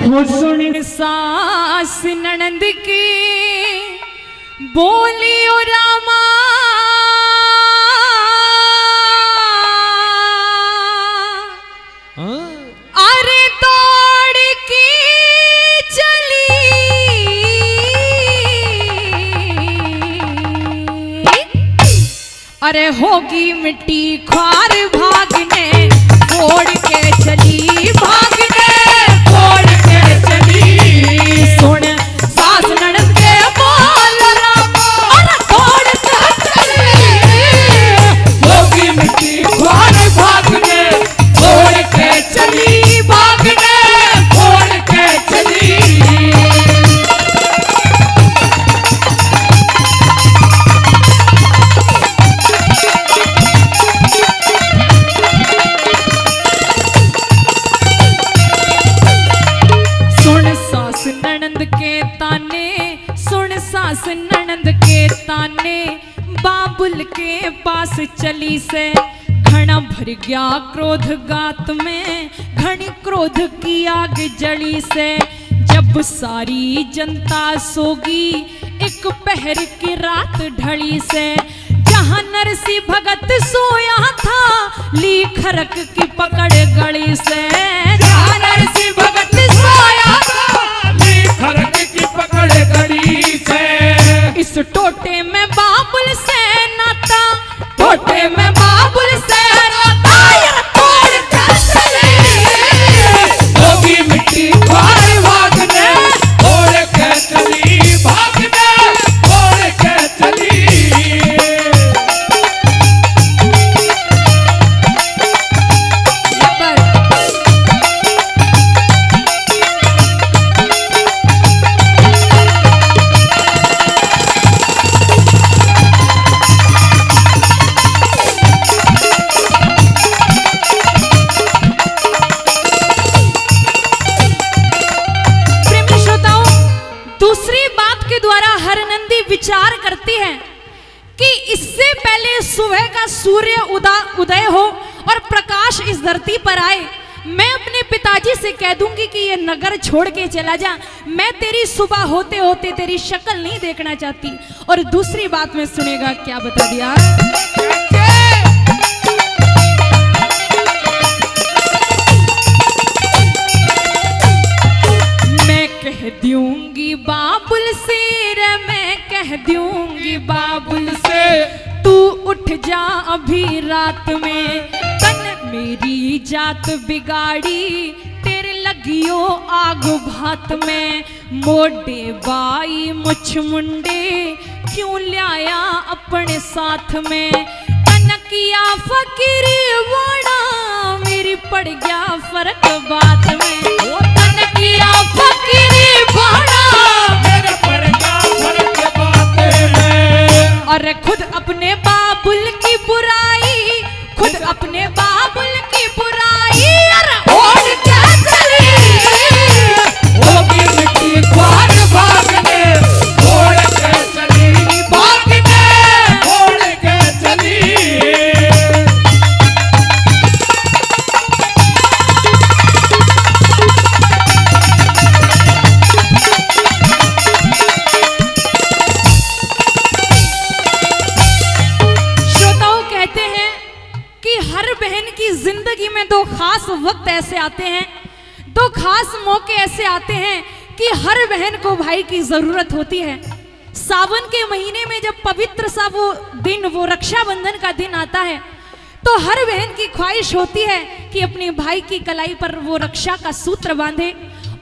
हो सुन सास ननंद की बोलियो रामा, अरे दौड़ की चली, अरे होगी मिट्टी ख्वार भागने फोड़ के चली, भागने फोड़ के चली। सुन सास ननद के बोल रामा, अरे दौड़ के चली, होगी मिट्टी ख्वार भागने फोड़ के चली, भागने फोड़ के चली। ननंद के ताने बाबुल के पास चली से घड़ा भर गया क्रोध गात में, घनी क्रोध की आग जली से। जब सारी जनता सोगी एक पहर की रात ढली से, जहां नरसी भगत सोया था ली खरक की पकड़ गली से, जहां नरसी भगत सोया था ली खरक की पकड़ गली से। इस टोटे में बाबुल से नाता, टोटे में बाबुल से नाता, यार तोड़ के चली, होगी मिट्टी ख्वार भागने फोड़ के चली, भागने फोड़ के चली। विचार करती है कि इससे पहले सुबह का सूर्य उदय हो और प्रकाश इस धरती पर आए, मैं अपने पिताजी से कह दूंगी कि ये नगर छोड़ के चला जा, मैं तेरी सुबह होते होते तेरी शक्ल नहीं देखना चाहती। और दूसरी बात में सुनेगा क्या बता दिया, मैं कह दूंगी बाबुल से, मैं कह दूंगी बाबुल से, तू उठ जा अभी रात में, तन मेरी जात बिगाड़ी तेरे लगियो आग भात में। मोटे बाई मुछ मुंडे क्यों लाया अपने साथ में, तनकिया फकीरी वाड़ा मेरी पड़ गया फर्क बात में, तनकिया फकीरी वाड़ा और खुद अपने बाबुल की बुराई, खुद अपने बाबुल की बुराई ओढ़ के चली, होगी मिट्टी ख्वार भागने फोड़ के चली, भागने फोड़ के चली। जिंदगी में दो खास वक्त ऐसे आते हैं, दो खास मौके ऐसे आते हैं कि हर बहन को भाई की जरूरत होती है। सावन के महीने में जब पवित्र सा वो दिन, वो रक्षाबंधन का दिन आता है, तो हर बहन की ख्वाहिश होती है कि अपने भाई की कलाई पर वो रक्षा का सूत्र बांधे।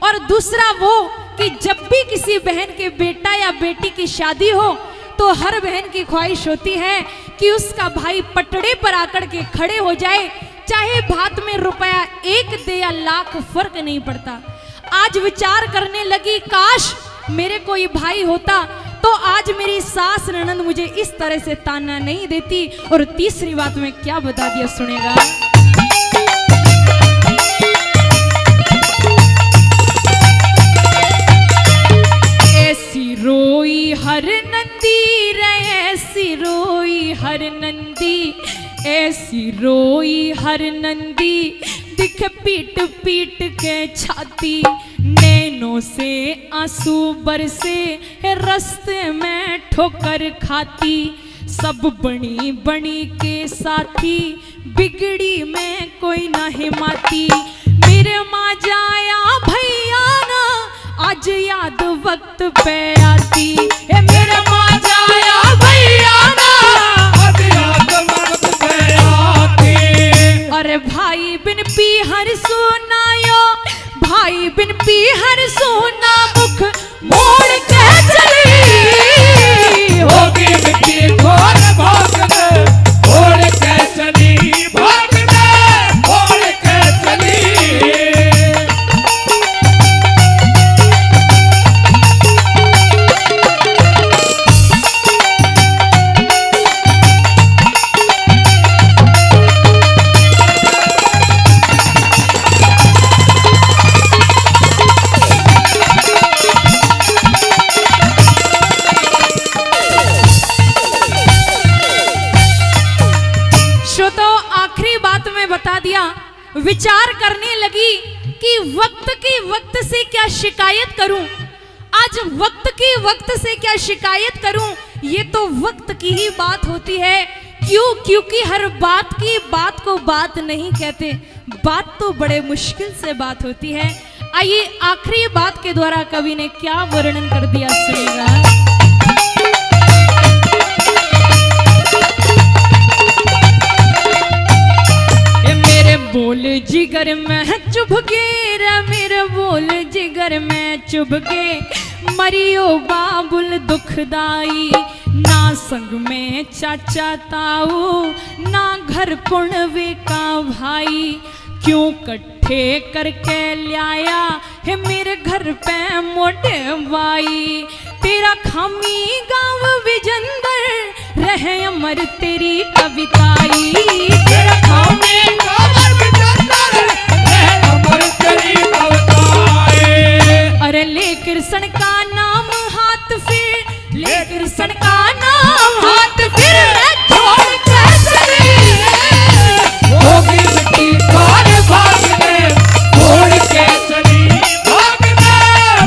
और दूसरा वो कि जब भी किसी बहन के बेटा या बेटी की शादी हो तो हर बहन की ख्वाहिश होती है कि उसका भाई पटड़े पर आकर के खड़े हो जाए, चाहे भात में रुपया एक दे या लाख फर्क नहीं पड़ता। आज विचार करने लगी काश मेरे कोई भाई होता तो आज मेरी सास ननंद मुझे इस तरह से ताना नहीं देती। और तीसरी बात में क्या बता दिया सुनेगा, ऐसी रोई हर नंदी रे, ऐसी रोई हर नंदी, ऐसी रोई हर नंदी, दिख पीट पीट के छाती ने नैनों से आंसू बरसे रास्ते में ठोकर खाती, सब बनी बनी के साथी बिगड़ी में कोई ना हिमाती। मेरे माँ जाया भैया ना आज याद वक्त पे आती, ए मेरे माँ जाया भैया ना आज याद वक्त पे आती। अरे भाई बिन पीहर सुनायो, भाई बिन पीहर सुना मुख मोड़ के चली, होगी मिट्टी खोर भागने मोड़ के चली, भागने मोड़ के चली। बता दिया, विचार करने लगी कि वक्त से क्या शिकायत करूं, आज वक्त से क्या शिकायत करूं, ये तो वक्त की ही बात होती है। क्यों? क्योंकि हर बात की बात को बात नहीं कहते, बात तो बड़े मुश्किल से बात होती है। आइए आखिरी बात के द्वारा कवि ने क्या वर्णन कर दिया सुनिएगा। बोल जिगर में चुभ के रे मेरे बोल जिगर में चुभ के, मरियो बाबुल दुखदाई, ना संग में चाचा ताऊ ना घर पुणवे का भाई, क्यों कट्ठे करके लाया है मेरे घर पे मोटे भाई। तेरा खामी गाँव विजंदर रहे अमर तेरी कविताई, तेरा खामी गाँव विजंदर रहे अमर तेरी कविताई। अरे ले कृष्ण का नाम हाथ फिर, ले कृष्ण का नाम हाथ फिर मैं छोड़ के चली, होगी मिट्टी खोर भागने मोड़ के चली, भागने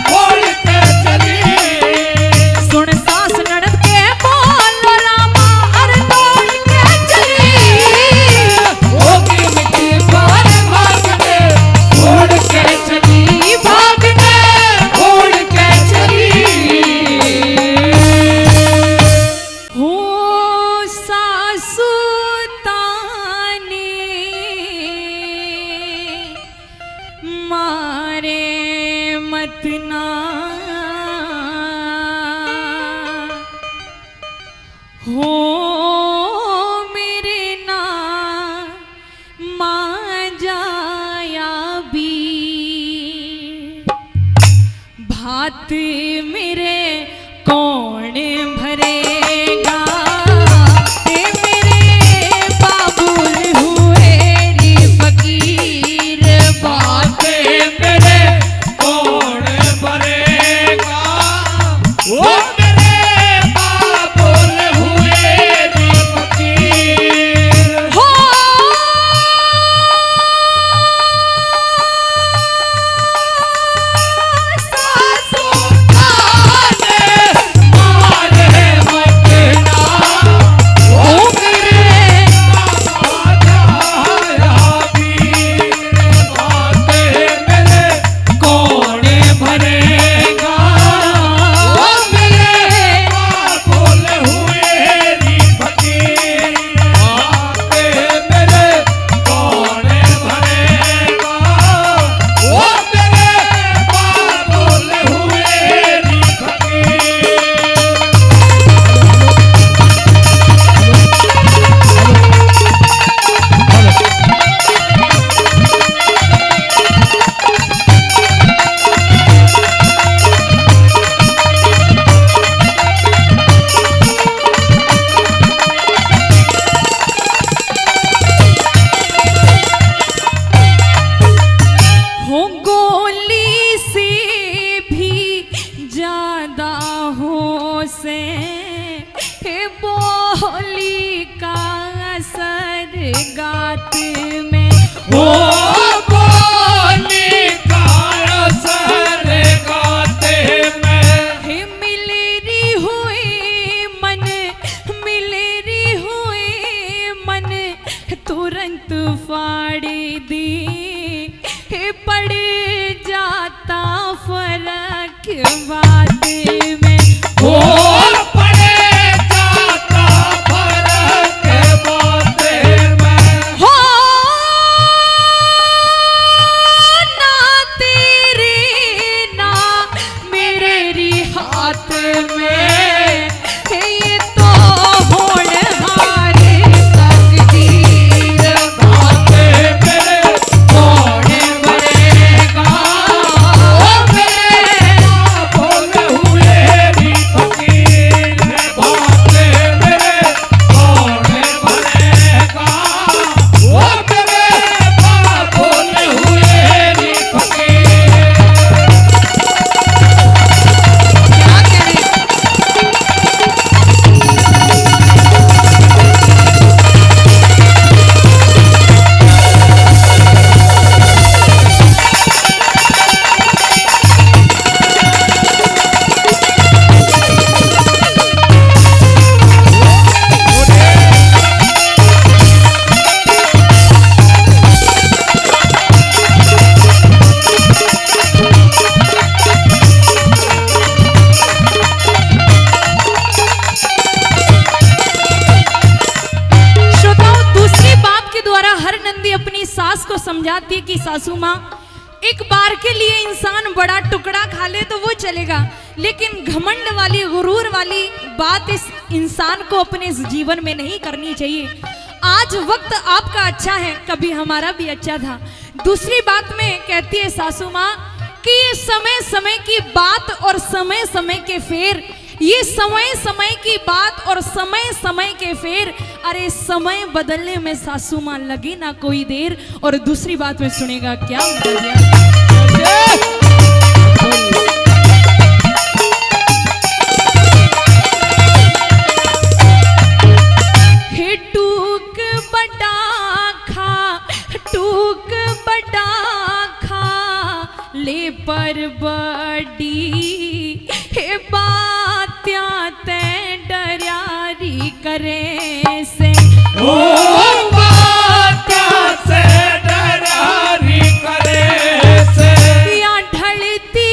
मोड़ के चली। सुन सास ननद के बोल रामा अरे दौड़ के चली, होगी मिट्टी खोर भागने मोड़ के चली, भागने मोड़ के चली। हो सासु ताने मारे मत ना, हो मेरे ना माँ जाया भी, भात मेरे कौन भरेगा, ए मेरे बाबुल हुए रे फकीर, बाते मेरे कौन भरेगा, वो मेरे बाबुल हुए रे फकीर। हो सासु ताने मारे मत ना, वो मेरे बाबा जाया वीर, बाते मेरे कौन भरेगा, वो मेरे बाबुल हुए री फकीर, बाते मेरे कौन भरेगा, वो मेरे बाबुल हुए री फकीर। हो गोली से भी ज्यादा हो से हे बोली का असर गात में, ओ बोली का असर बात में हो पड़े जाता फर्क बातें में हो ना तेरी ना मेरे हाथ में ये तो होनहार तकदीर बातें मेरे कौन बनेगा बोले हुए भी फकीर बातें मेरे कौन बनेगा वो मेरे बाप बोले हुए भी फकीर क्या करें। श्रोताओं, दूसरी बात के द्वारा हर नंदी अपनी सास को समझाती है कि सासू माँ, एक बार के लिए इंसान बड़ा टुकड़ा खा ले तो वो चलेगा, लेकिन घमंड वाली गुरूर वाली बात इस इंसान को अपने इस जीवन में नहीं करनी चाहिए। आज वक्त आपका अच्छा है, कभी हमारा भी अच्छा था। दूसरी बात में कहती है सासू माँ कि ये समय समय की बात और समय समय के फेर, ये समय समय की बात और समय समय के फेर, अरे समय बदलने में सासू माँ लगी ना कोई देर। और दूसरी बात में सुनेगा क्या हे टूक बटा खा, टूक बटा खा ले पर बड़ी हे बात्या ते डरियारी करे से ओ बात्या से डरारी करे से या ढलती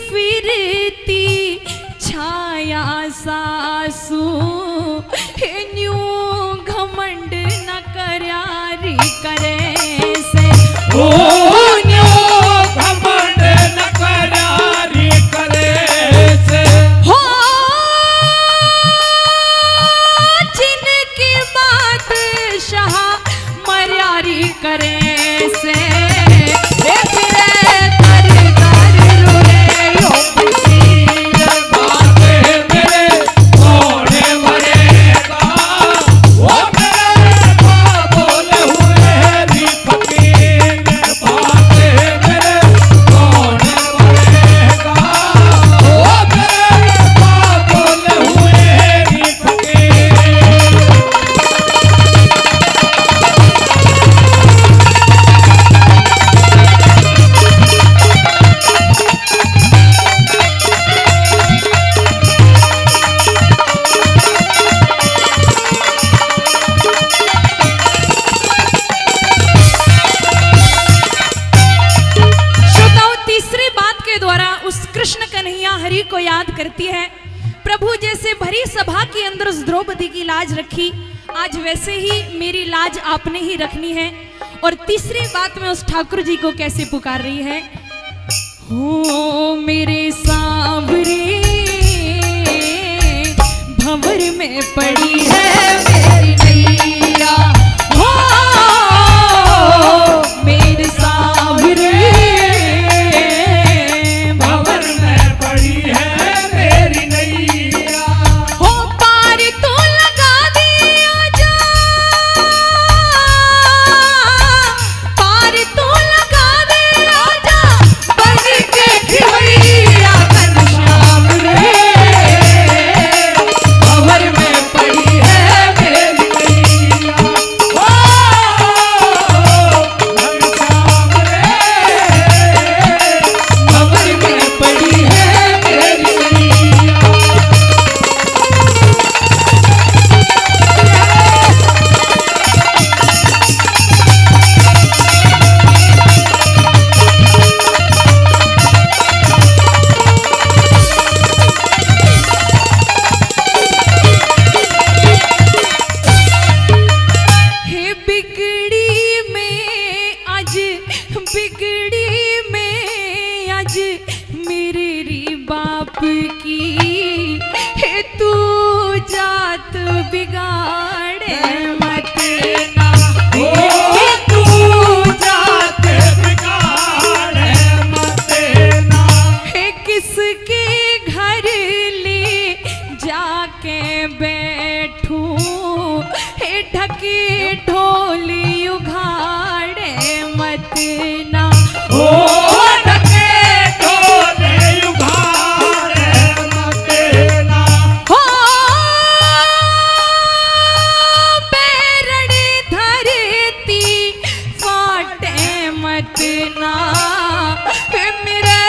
फिरती छाया सासू हे न्यू घमंड न करयारी करे से ओ न्यो घमंड न करारी करे से हो जिनकी बादशाह मर्यारी करे से हे फिरे कर कर रुले यो फकीर बातें मेरे कौन बनेगा वो मेरे बाप बोले हुए भी फकीर बातें मेरे कौन बनेगा वो मेरे बाप बोले हुए भी फकीर श्रोताओं, तीसरी बात के द्वारा उस कृष्ण कन्हैया हरि को याद करती है। प्रभु जैसे भरी सभा के अंदर उस द्रौपदी की लाज रखी, आज वैसे ही मेरी लाज आपने ही रखनी है। और तीसरी बात में उस ठाकुर जी को कैसे पुकार रही है, हो मेरे सांवरे भंवर में पड़ी है मेरी नैया, हो मेरे सांवरे भंवर में पड़ी है मेरी नैया हो पार तो लगा दिया जा, पार तो लगा दिया जा बन के खिवैया घनश्याम रे, भंवर में पड़ी है मेरी नैया। बिगड़ी में आज मेरे री बाप की है, तू जात बिगाड़े मत ना। ओ तू जात बिगाड़े मत ना। है किसके घर ले जाके बैठूं, है ढके ढोली उघाड़े मत ना। ओ ढके ढोले उघाड़े मत ना। हो बैरड़ी धरती फाटे मत ना, मेरे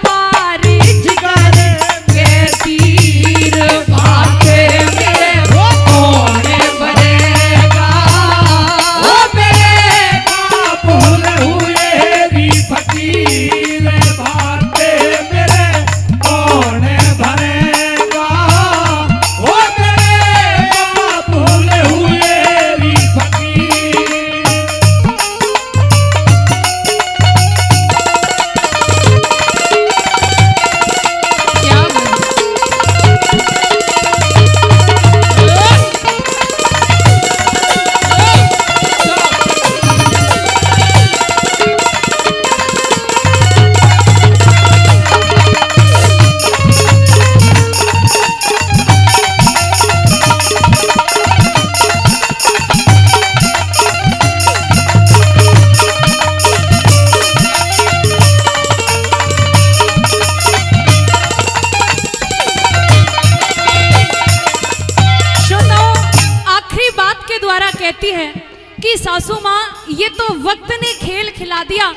मारे जिगर के तीर फाटे मेरे कौन भरेगा। ओ मेरे बाबुल हुए री फकीर बाटे मेरे कौन भरेगा। ओ मेरे बाबुल हुए री फकीर। क्या बात। श्रोताओं, आखिरी बात के द्वारा कहती है कि सासू माँ, ये तो वक्त ने खेल खिला दिया,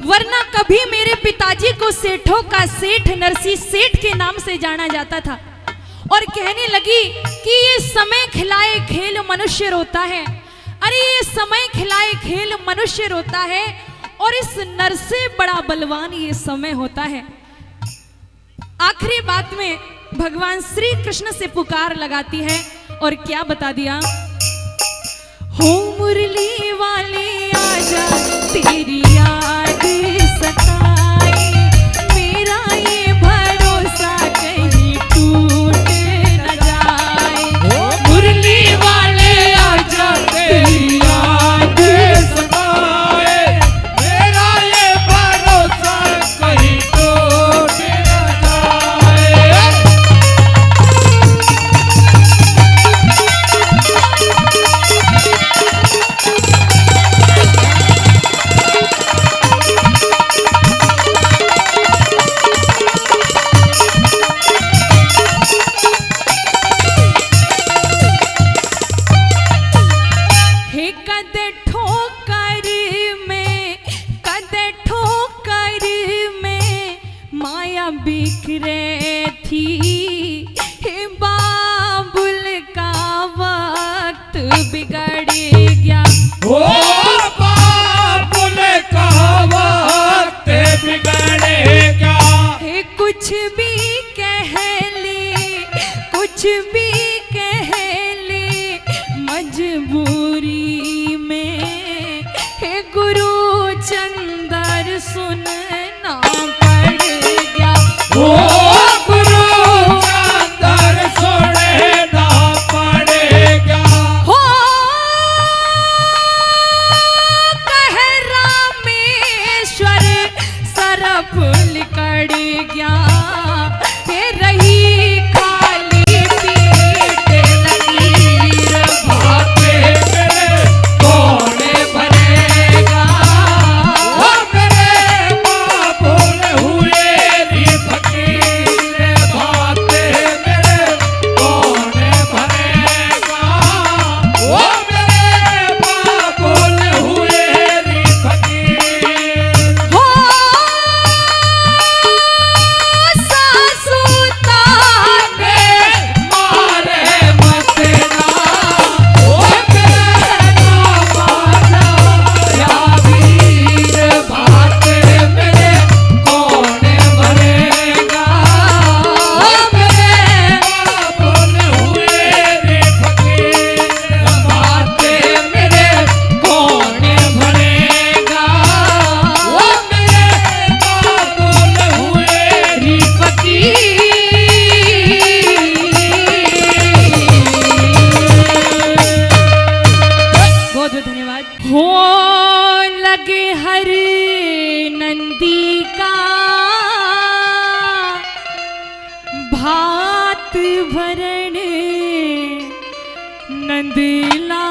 वरना कभी मेरे पिताजी को सेठों का सेठ नरसी सेठ के नाम से जाना जाता था। और कहने लगी कि ये समय खिलाए खेल मनुष्य रोता है। अरे ये समय खिलाए खेल मनुष्य रोता है, और इस नर से बड़ा बलवान ये समय होता है। आखिरी बात में भगवान श्री कृष्ण से पुकार लगाती है, और क्या बता दिया। हो मुरली वाले आजा, तेरी याद सताए, मेरा ये भरोसा कहीं टूट न जाए। मुरली वाले आजा तेरी याद सताए, मेरा ये भरोसा कहीं टूट न जाए। हे कद ठोकर में, कद ठोकर में माया बिखरे थी, हे बाबुल का वक्त बिगड़ गया। ओ बाबुल का वक्त बिगड़ेगा। हे कुछ भी कह ले, कुछ भी कह ले, मजबूरी में हे गुरु चंदर सुनना पड़ गया। ओ गुरु चंदर सुनना पड़ेगा। हो कह रामेश्वर सरफ लिकड़ गया, हे रही खाली पीठ लकीर बाटे मेरे कौन भरेगा। ओ मेरे बाबुल हुए री फकीर बाटे मेरे कौन भरेगा। ओ मेरे बाबुल हुए री फकीर। हो सासू ता नंदला।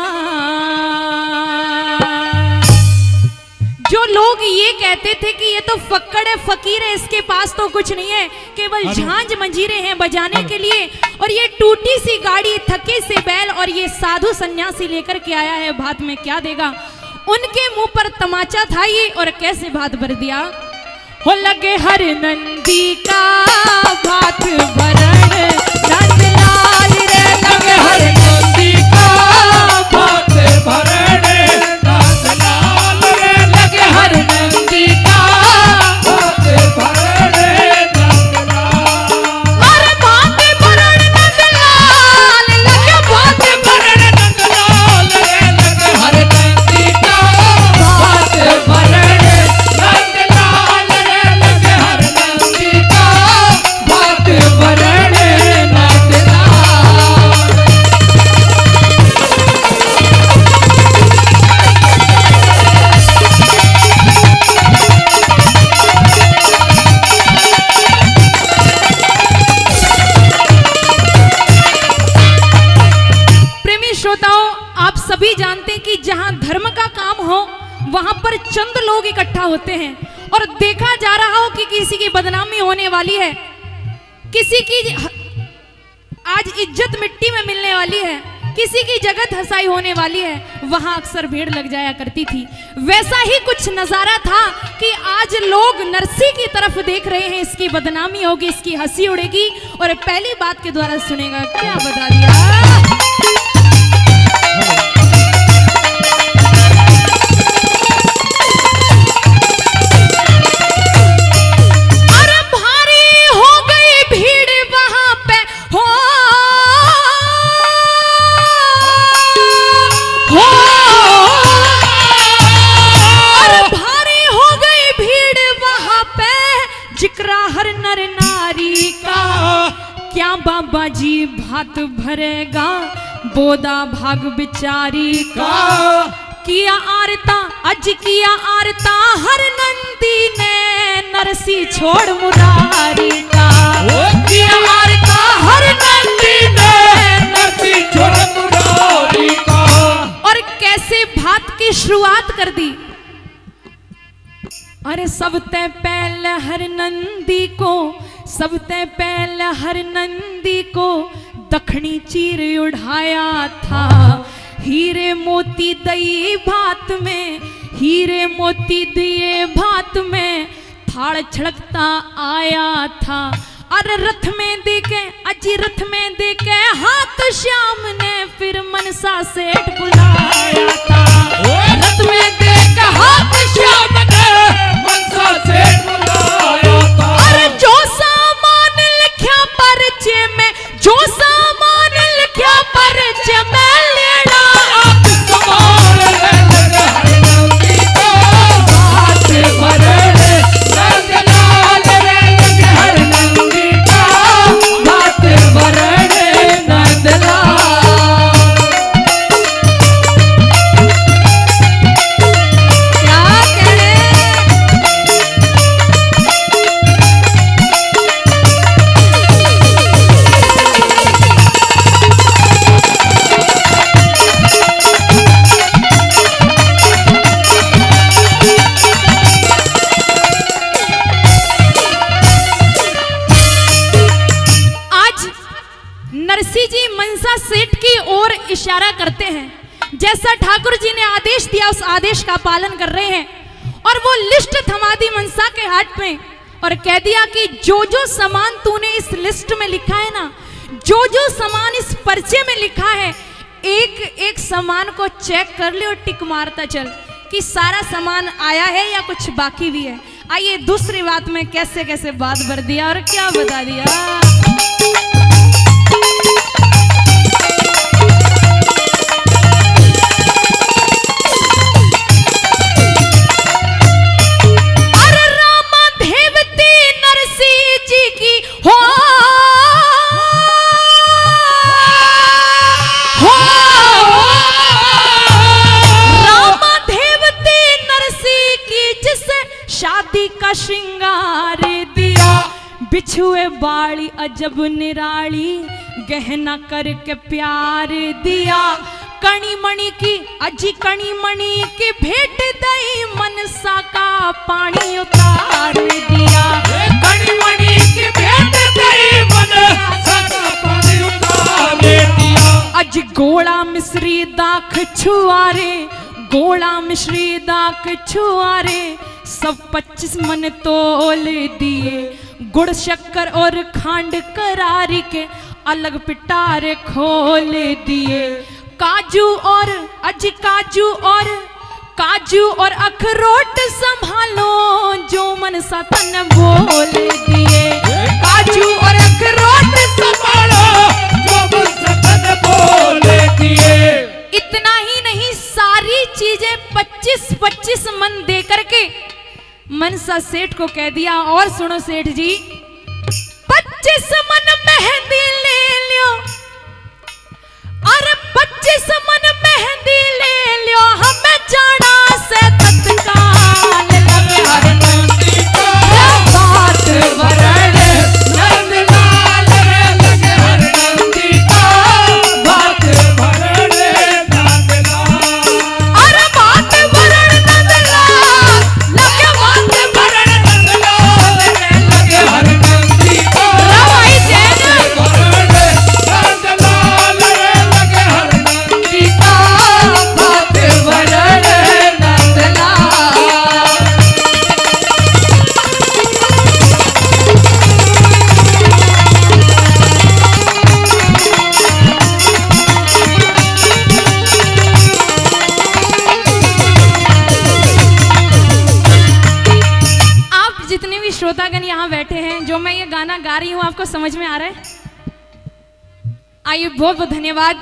जो लोग ये कहते थे कि ये तो फक्कड़ है, फकीर है, इसके पास तो कुछ नहीं है, केवल झांझ मंजीरे हैं बजाने के लिए, और ये टूटी सी गाड़ी, थके से बैल, और ये साधु सन्यासी लेकर के आया है, भात में क्या देगा। उनके मुंह पर तमाचा था ये, और कैसे भात भर दिया। हो लगे हर नंदी का भात भरण, नंदलाल रे लगे हर नंदी का भात भरण, नंदलाल रे लगे हर नंदी का भात भरण, नंदलाल। अरे भात भरण नंदलाल लगे, भात भरण नंदलाल रे लगे हर नंदी का भात भरण, नंदलाल रे लगे हर नंदी का भात भरण, नंदलाल। प्रेमी श्रोताओं, आप सभी जानते हैं कि जहां धर्म का काम हो वहां पर चंद लोग इकट्ठा होते हैं, और देखा जा रहा हो कि किसी की बदनामी होने वाली है, किसी की आज इज्जत मिट्टी में मिलने वाली है, किसी की जगत हसाई होने वाली है, वहां अक्सर भीड़ लग जाया करती थी। वैसा ही कुछ नजारा था कि आज लोग नरसी की तरफ देख रहे हैं, इसकी बदनामी होगी, इसकी हंसी उड़ेगी, और पहली बात के द्वारा सुनेगा, क्या बता दिया। अरे भारी हो गई भीड़ वहां पे, हो अरे भारी हो गई भीड़ वहां पे, जिक्रा हर नर नारी का, क्या बाबा जी भात भरेगा बोदा भाग बिचारी का। किया आरता अज किया आरता हर नंदी ने, नरसी छोड़ मुरारी का। किया आरता हर नंदी ने, नरसी छोड़ मुरारी का। और कैसे भात की शुरुआत कर दी। अरे सबते पहले हर नंदी को, सबते पहले हर नंदी को दखनी चीर उठाया था। हीरे मोती दई भात में, हीरे मोती दिए भात में, थाड़ छड़कता आया था। अरे रथ में देके, अजी रथ में देके हाथ श्याम ने फिर मनसा सेठ बुलाया था। रथ में देके हाथ श्याम ने मनसा सेठ बुलाया था। अरे जो सामान लिखा पर्चे में, जो सामान लिखा पर्चे में, लेना आप समान ले लगे हर नंदी का भात भरण, नंदलाल रे लगे हर नंदी का भात भरण, नंदलाल। क्या कहे। आज नरसी जी मनसा सेठ की ओर इशारा करते हैं। जैसा ठाकुर जी ने आदेश दिया उस आदेश का पालन कर रहे हैं, और वो लिस्ट थमा दी मनसा के हाथ में, और कह दिया कि जो जो सामान तूने इस लिस्ट में लिखा है ना, जो जो सामान इस पर्चे में लिखा है, एक एक सामान को चेक कर ले और टिक मारता चल कि सारा सामान आया है या कुछ बाकी भी है। आइए दूसरी बात में कैसे कैसे बात भर दिया और क्या बता दिया। अरे रामा देवती नरसी जी की हो रामा देवती नरसी की, जिसे शादी का श्रृंगार दिया, बिछुए बाड़ी अजब निराली, गहना करके प्यार दिया। कणी मणि की अजी कणी मणि की भेंट दई मनसा का पानी उतार दिया। कणी मणि की भेंट दई मनसा का पानी उतार दिया। अज गोला मिश्री दाख छुआरे, गोला मिश्री दाख छुआरे, सब 25 मन तोल दिए। गुड़ शक्कर और खांड करारी के अलग पिटारे खोल दिए। काजू और काजू और अखरोट संभालो जो मन सतन बोल दिए। काजू और अखरोट संभालो जो मन सतन बोल दिए। इतना ही नहीं, सारी चीजें 25-25 मन दे करके मनसा सेठ को कह दिया। और सुनो सेठ जी, 25 मन मेहंदी ले लियो, अरे 25 मन मेहंदी ले लियो, हमें जाना से तत्काल लगे हर नंदी को बात वरण नंदलाल लगे हर नंदी को बात वरण नंदलाल। अरे बात वरण नंदलाल लगे, बात वरण नंदलाल लगे हर नंदी को रवाई जैन वरण नंदलाल लगे हर नंदी को बात वरण नंदलाल। आप जितने भी श्रोतागण यहाँ बैठे हैं, जो मैं ये गाना गा रही हूँ आपको समझ में आ रहा है? आइए, बहुत बहुत धन्यवाद।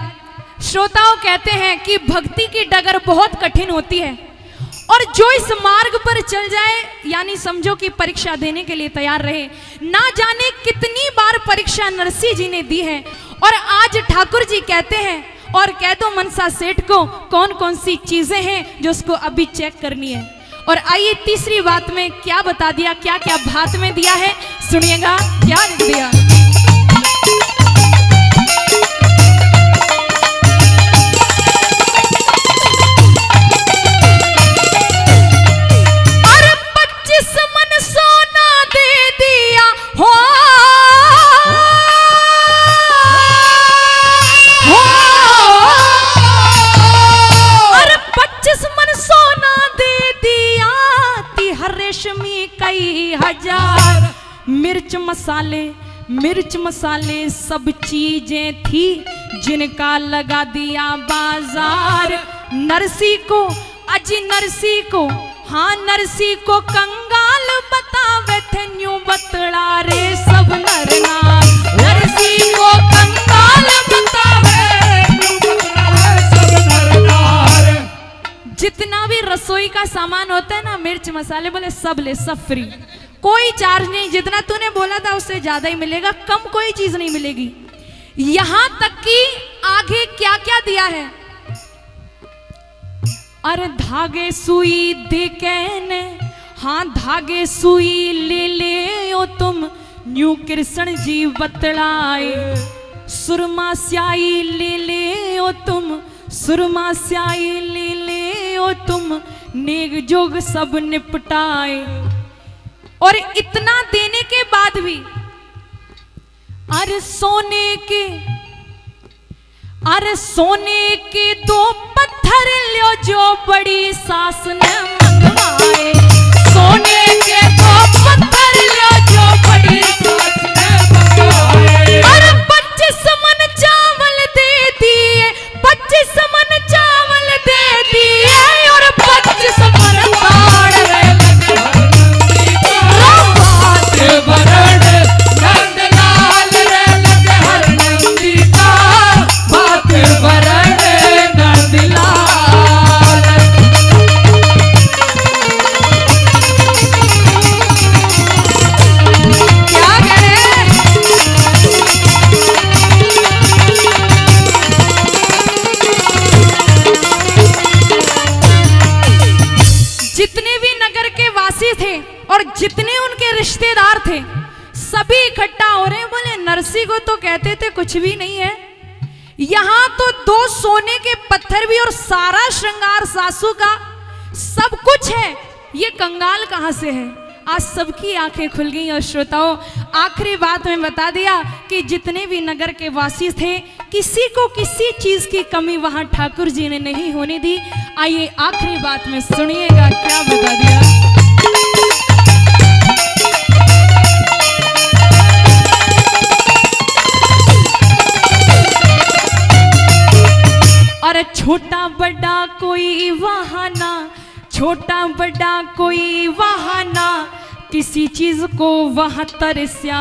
श्रोताओं कहते हैं कि भक्ति की डगर बहुत कठिन होती है, और जो इस मार्ग पर चल जाए, यानी समझो कि परीक्षा देने के लिए तैयार रहे। ना जाने कितनी बार परीक्षा नरसिंह जी ने दी है, और आज ठाकुर जी कहते हैं, और कह दो मनसा सेठ को कौन कौन सी चीजें हैं जो उसको अभी चेक करनी है। और आइए, तीसरी बात में क्या बता दिया, क्या क्या भात में दिया है, सुनिएगा क्या लिख दिया। अरे 25 मन सोना दे दिया हो, अरे 25 मन सोना दे दिया, तिहर रेशमी कई हजार, मिर्च मसाले सब चीजें थी जिनका लगा दिया बाजार। नरसी को अजी नरसी को, हाँ नरसी को कंगाल बतावे थे न्यू बतड़ा रे सब नर नार। नरसी को कंगाल बतावे सब नर नार। जितना भी रसोई का सामान होता है ना, मिर्च मसाले बोले सब ले, सब फ्री, कोई चार्ज नहीं। जितना तूने बोला था उससे ज्यादा ही मिलेगा, कम कोई चीज नहीं मिलेगी। यहां तक कि आगे क्या क्या दिया है, अरे धागे सुई दे कहने, हाँ धागे सुई ले ले ओ तुम, न्यू कृष्ण जी बतलाए। सुरमा स्याही ले ले ओ तुम, सुरमा स्याही ले ले ओ तुम, नेग जोग सब निपटाए। और इतना देने के बाद भी अरे सोने के 2 पत्थर लियो जो बड़ी सास ने मंगवाए। सोने के 2 पत्थर लियो जो बड़ी सास ने मंगवाए। अरे 25 मन चावल दे दिए, 25 मन चावल दे दिए, और 25 मन ताड़ वरण नंदलाल लगे हर नंदी का बात वरण नंदलाल। क्या कह रहे हैं? जितने भी नगर के वासी थे और जितने उनके रिश्तेदार थे, सभी इकट्ठा हो रहे हैं। बोले नरसी को तो कहते थे कुछ भी नहीं है, यहाँ तो 2 सोने के पत्थर भी और सारा श्रृंगार सासू का सब कुछ है, ये कंगाल कहाँ से है? आज सबकी आंखें खुल गई। और श्रोताओं, आखिरी बात में बता दिया कि जितने भी नगर के वासी थे, किसी को किसी चीज की कमी वहां ठाकुर जी ने नहीं होने दी। आइए आखिरी बात में सुनिएगा क्या बता दिया। और छोटा बड़ा कोई बहाना, छोटा बड़ा कोई बहाना, किसी चीज को वह तरस्या,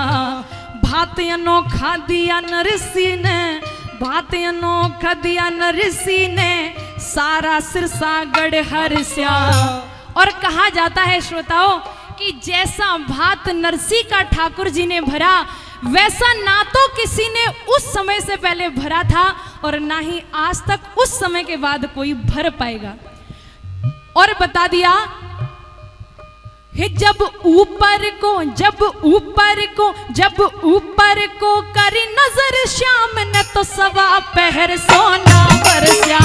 भात अनोखा दिया न ऋषि ने, भात अनोखा दिया न ऋषि ने, सारा सिरसा गढ़ हर्ष्या। और कहा जाता है श्रोताओं कि जैसा भात नरसी का ठाकुर जी ने भरा, वैसा ना तो किसी ने उस समय से पहले भरा था और ना ही आज तक उस समय के बाद कोई भर पाएगा। और बता दिया जब ऊपर को, जब ऊपर को, जब ऊपर को करी नजर श्याम ने तो सवा पहर सोना बरसा,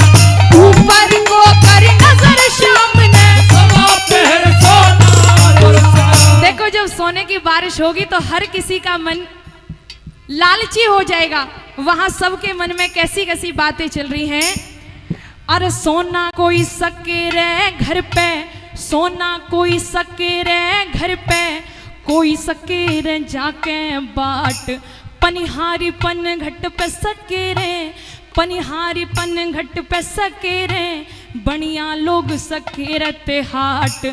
ऊपर को करी नजर श्याम ने सवा पहर सोना बरसा। देखो जब सोने की बारिश होगी तो हर किसी का मन लालची हो जाएगा। वहां सबके मन में कैसी कैसी बातें चल रही हैं। अरे सोना कोई सके रे घर पे, सोना कोई सके रे घर पे, कोई सके रे जाके बाट, पनिहारी पन घट पे सके रे, पनिहारी पन घट पे सके रे, बनिया लोग सके रहते हाट,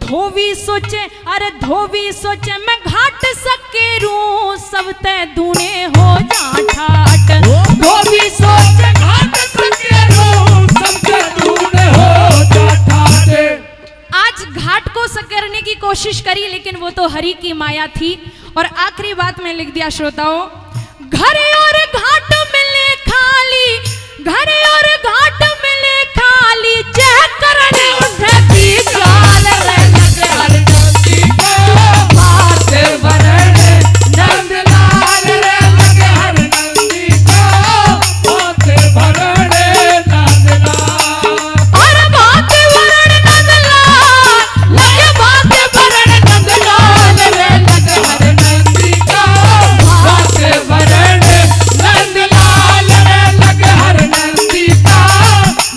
धोवी सोचे, अरे धोवी सोचे मैं घाट सके रू, सब ते दूने हो जा ठाट, धोवी सोचे घाट सके रू, सब ते दूने हो जा ठाट। आज घाट को सकरने की कोशिश करी, लेकिन वो तो हरि की माया थी। और आखिरी बात में लिख दिया श्रोताओं, घर और घाट मिले खाली, घर और घाट मिले खाली, जय करने उठे की चाल रे लगे हर नंदी को बात वरण, नंदलाल रे लगे हर नंदी को बात भरण नंदलाल, और बात वरण नंदलाल, लगे बात वरण नंदलाल रे लगे हर नंदी को बात भरण नंदलाल रे लगे हर नंदी को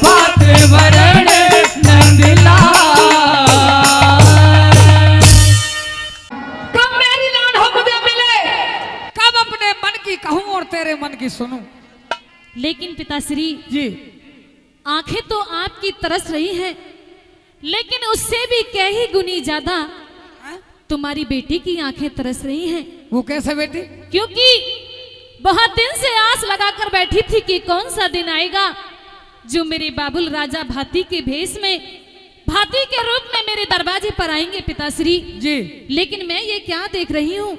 बात भरण नंदलाल। कब मेरी लाड हो मुझे मिले, कब अपने मन की कहूं और तेरे मन की सुनूं। लेकिन पिताश्री जी आंखें तो आपकी तरस रही हैं, लेकिन उससे भी कई गुनी ज्यादा तुम्हारी बेटी की आंखें तरस रही हैं। वो कैसे बेटी? क्योंकि बहुत दिन से आस लगाकर बैठी थी कि कौन सा दिन आएगा जो मेरे बाबुल राजा भाती के भेष में, भाती के रूप में मेरे दरवाजे पर आएंगे पिताश्री। जी लेकिन मैं ये क्या देख रही हूँ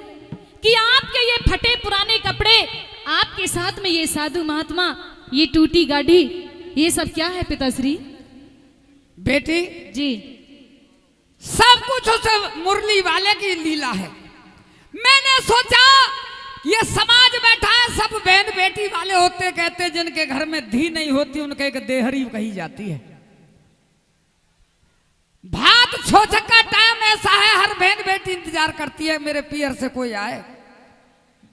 कि आपके ये फटे पुराने कपड़े, आपके साथ में ये साधु महात्मा, ये टूटी गाड़ी, ये सब क्या है पिताश्री? बेटी जी सब कुछ उस मुरली वाले की लीला है। मैंने सोचा ये समाज बैठा है, सब बहन बेटी वाले होते, कहते जिनके घर में धी नहीं होती उनके एक देहरी कही जाती है। भात छोचक का टाइम ऐसा है, हर बहन बेटी इंतजार करती है मेरे पियर से कोई आए।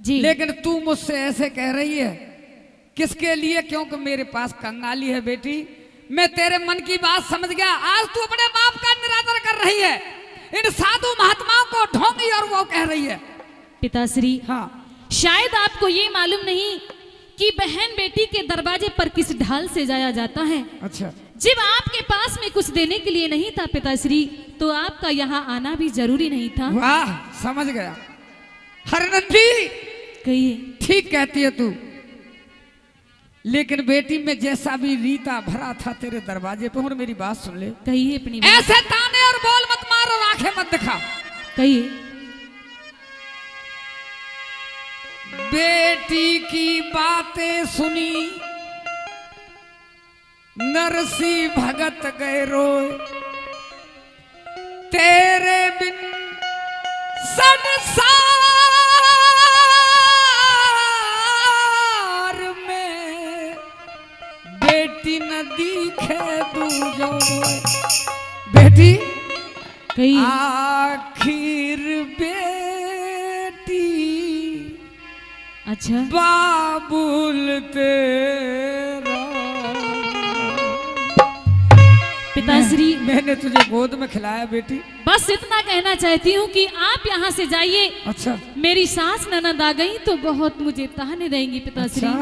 जी लेकिन तू मुझसे ऐसे कह रही है किसके लिए? क्योंकि मेरे पास कंगाली है बेटी। मैं तेरे मन की बात समझ गया। आज तू अपने बाप का निरादर कर रही है, इन साधु महात्माओं को ढोंगी और वो कह रही है। पिताश्री हाँ शायद आपको ये मालूम नहीं कि बहन बेटी के दरवाजे पर किस ढाल से जाया जाता है। अच्छा जब आपके पास में कुछ देने के लिए नहीं था पिताश्री, तो आपका यहाँ आना भी जरूरी नहीं था। वाह समझ गया हरनंदी, कहिए। ठीक कहती है तू। लेकिन बेटी में जैसा भी रीता भरा था तेरे दरवाजे पे, और मेरी बात सुन ले। कहिए अपनी बात। ऐसे ताने और बोल मत मार और आंखें मत दिखा। कहिए। बेटी की बातें सुनी नरसी भगत गए रोए, तेरे बिन संसार में जो बेटी कही आखिर बेटी अच्छा बाबुल तेरा। पिताश्री मैंने तुझे गोद में खिलाया बेटी। बस इतना कहना चाहती हूँ कि आप यहाँ से जाइए। अच्छा मेरी सास ननद आ गई तो बहुत मुझे ताने देंगी पिताश्री। अच्छा?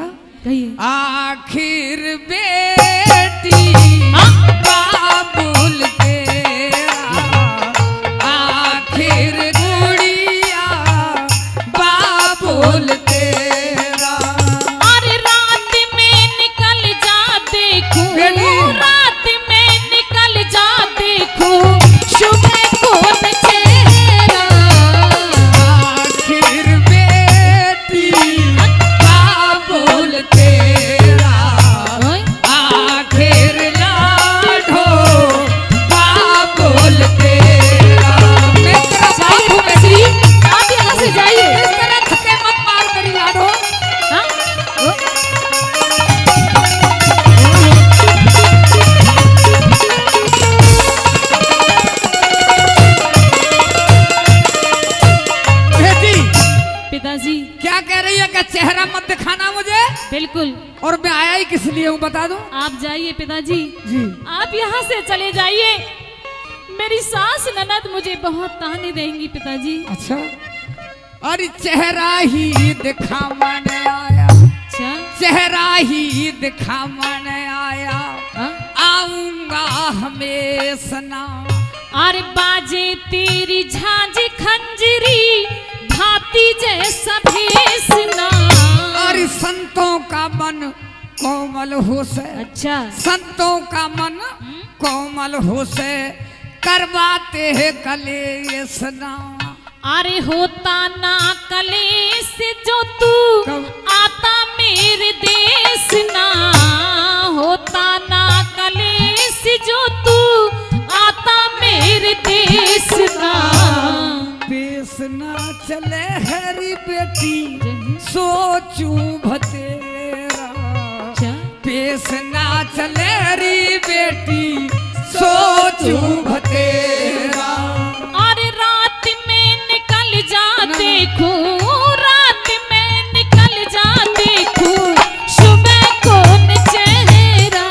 कहिए आखिर बेटी बाबुल तेरा, आखिर गुड़िया बाबुल तेरा। और रात में निकल जा देखो, रात में निकल जा देखो, सुबह कौन चेहरा। आखिर बेटी बाबुल तेरा, आखिर लाडो बाबुल तेरा। मैं तेरा बाप हूँ बेटी, आप यहाँ से जाइए। इस तरह थके मत मार मेरी लाडो। हाँ? बेटी पिताजी क्या कह रही है कि चेहरा मत दिखाना मुझे, बिल्कुल और मैं आया ही किस लिए हूँ बता दो। आप जाइए पिताजी, जी आप यहाँ से चले जाइए। मेरी सास ननद मुझे बहुत ताने देंगी पिताजी। अच्छा, अरे चेहरा ही दिखावन आया, अच्छा चेहरा ही दिखावन आया, हाँ? आऊंगा हमेशा ना। अरे बाजे तेरी झांझ खंजरी, भाती जैसा भेसना। अरे संतों का मन कोमल हो से, अच्छा संतों का मन कोमल हो से, करवाते हैं कलेश ना। अरे होता ना कलेश जो तू कब? आता मेरे देश ना। होता ना कलेश जो तू आता मेरे देश ना। पेश ना चले हरी बेटी सोचू भतेरा, अच्छा पेश ना चले हरी बेटी सोचू भतेरा। और रात में निकल जा देखो, रात में निकल जा देखो, सुबह कौन चेहरा।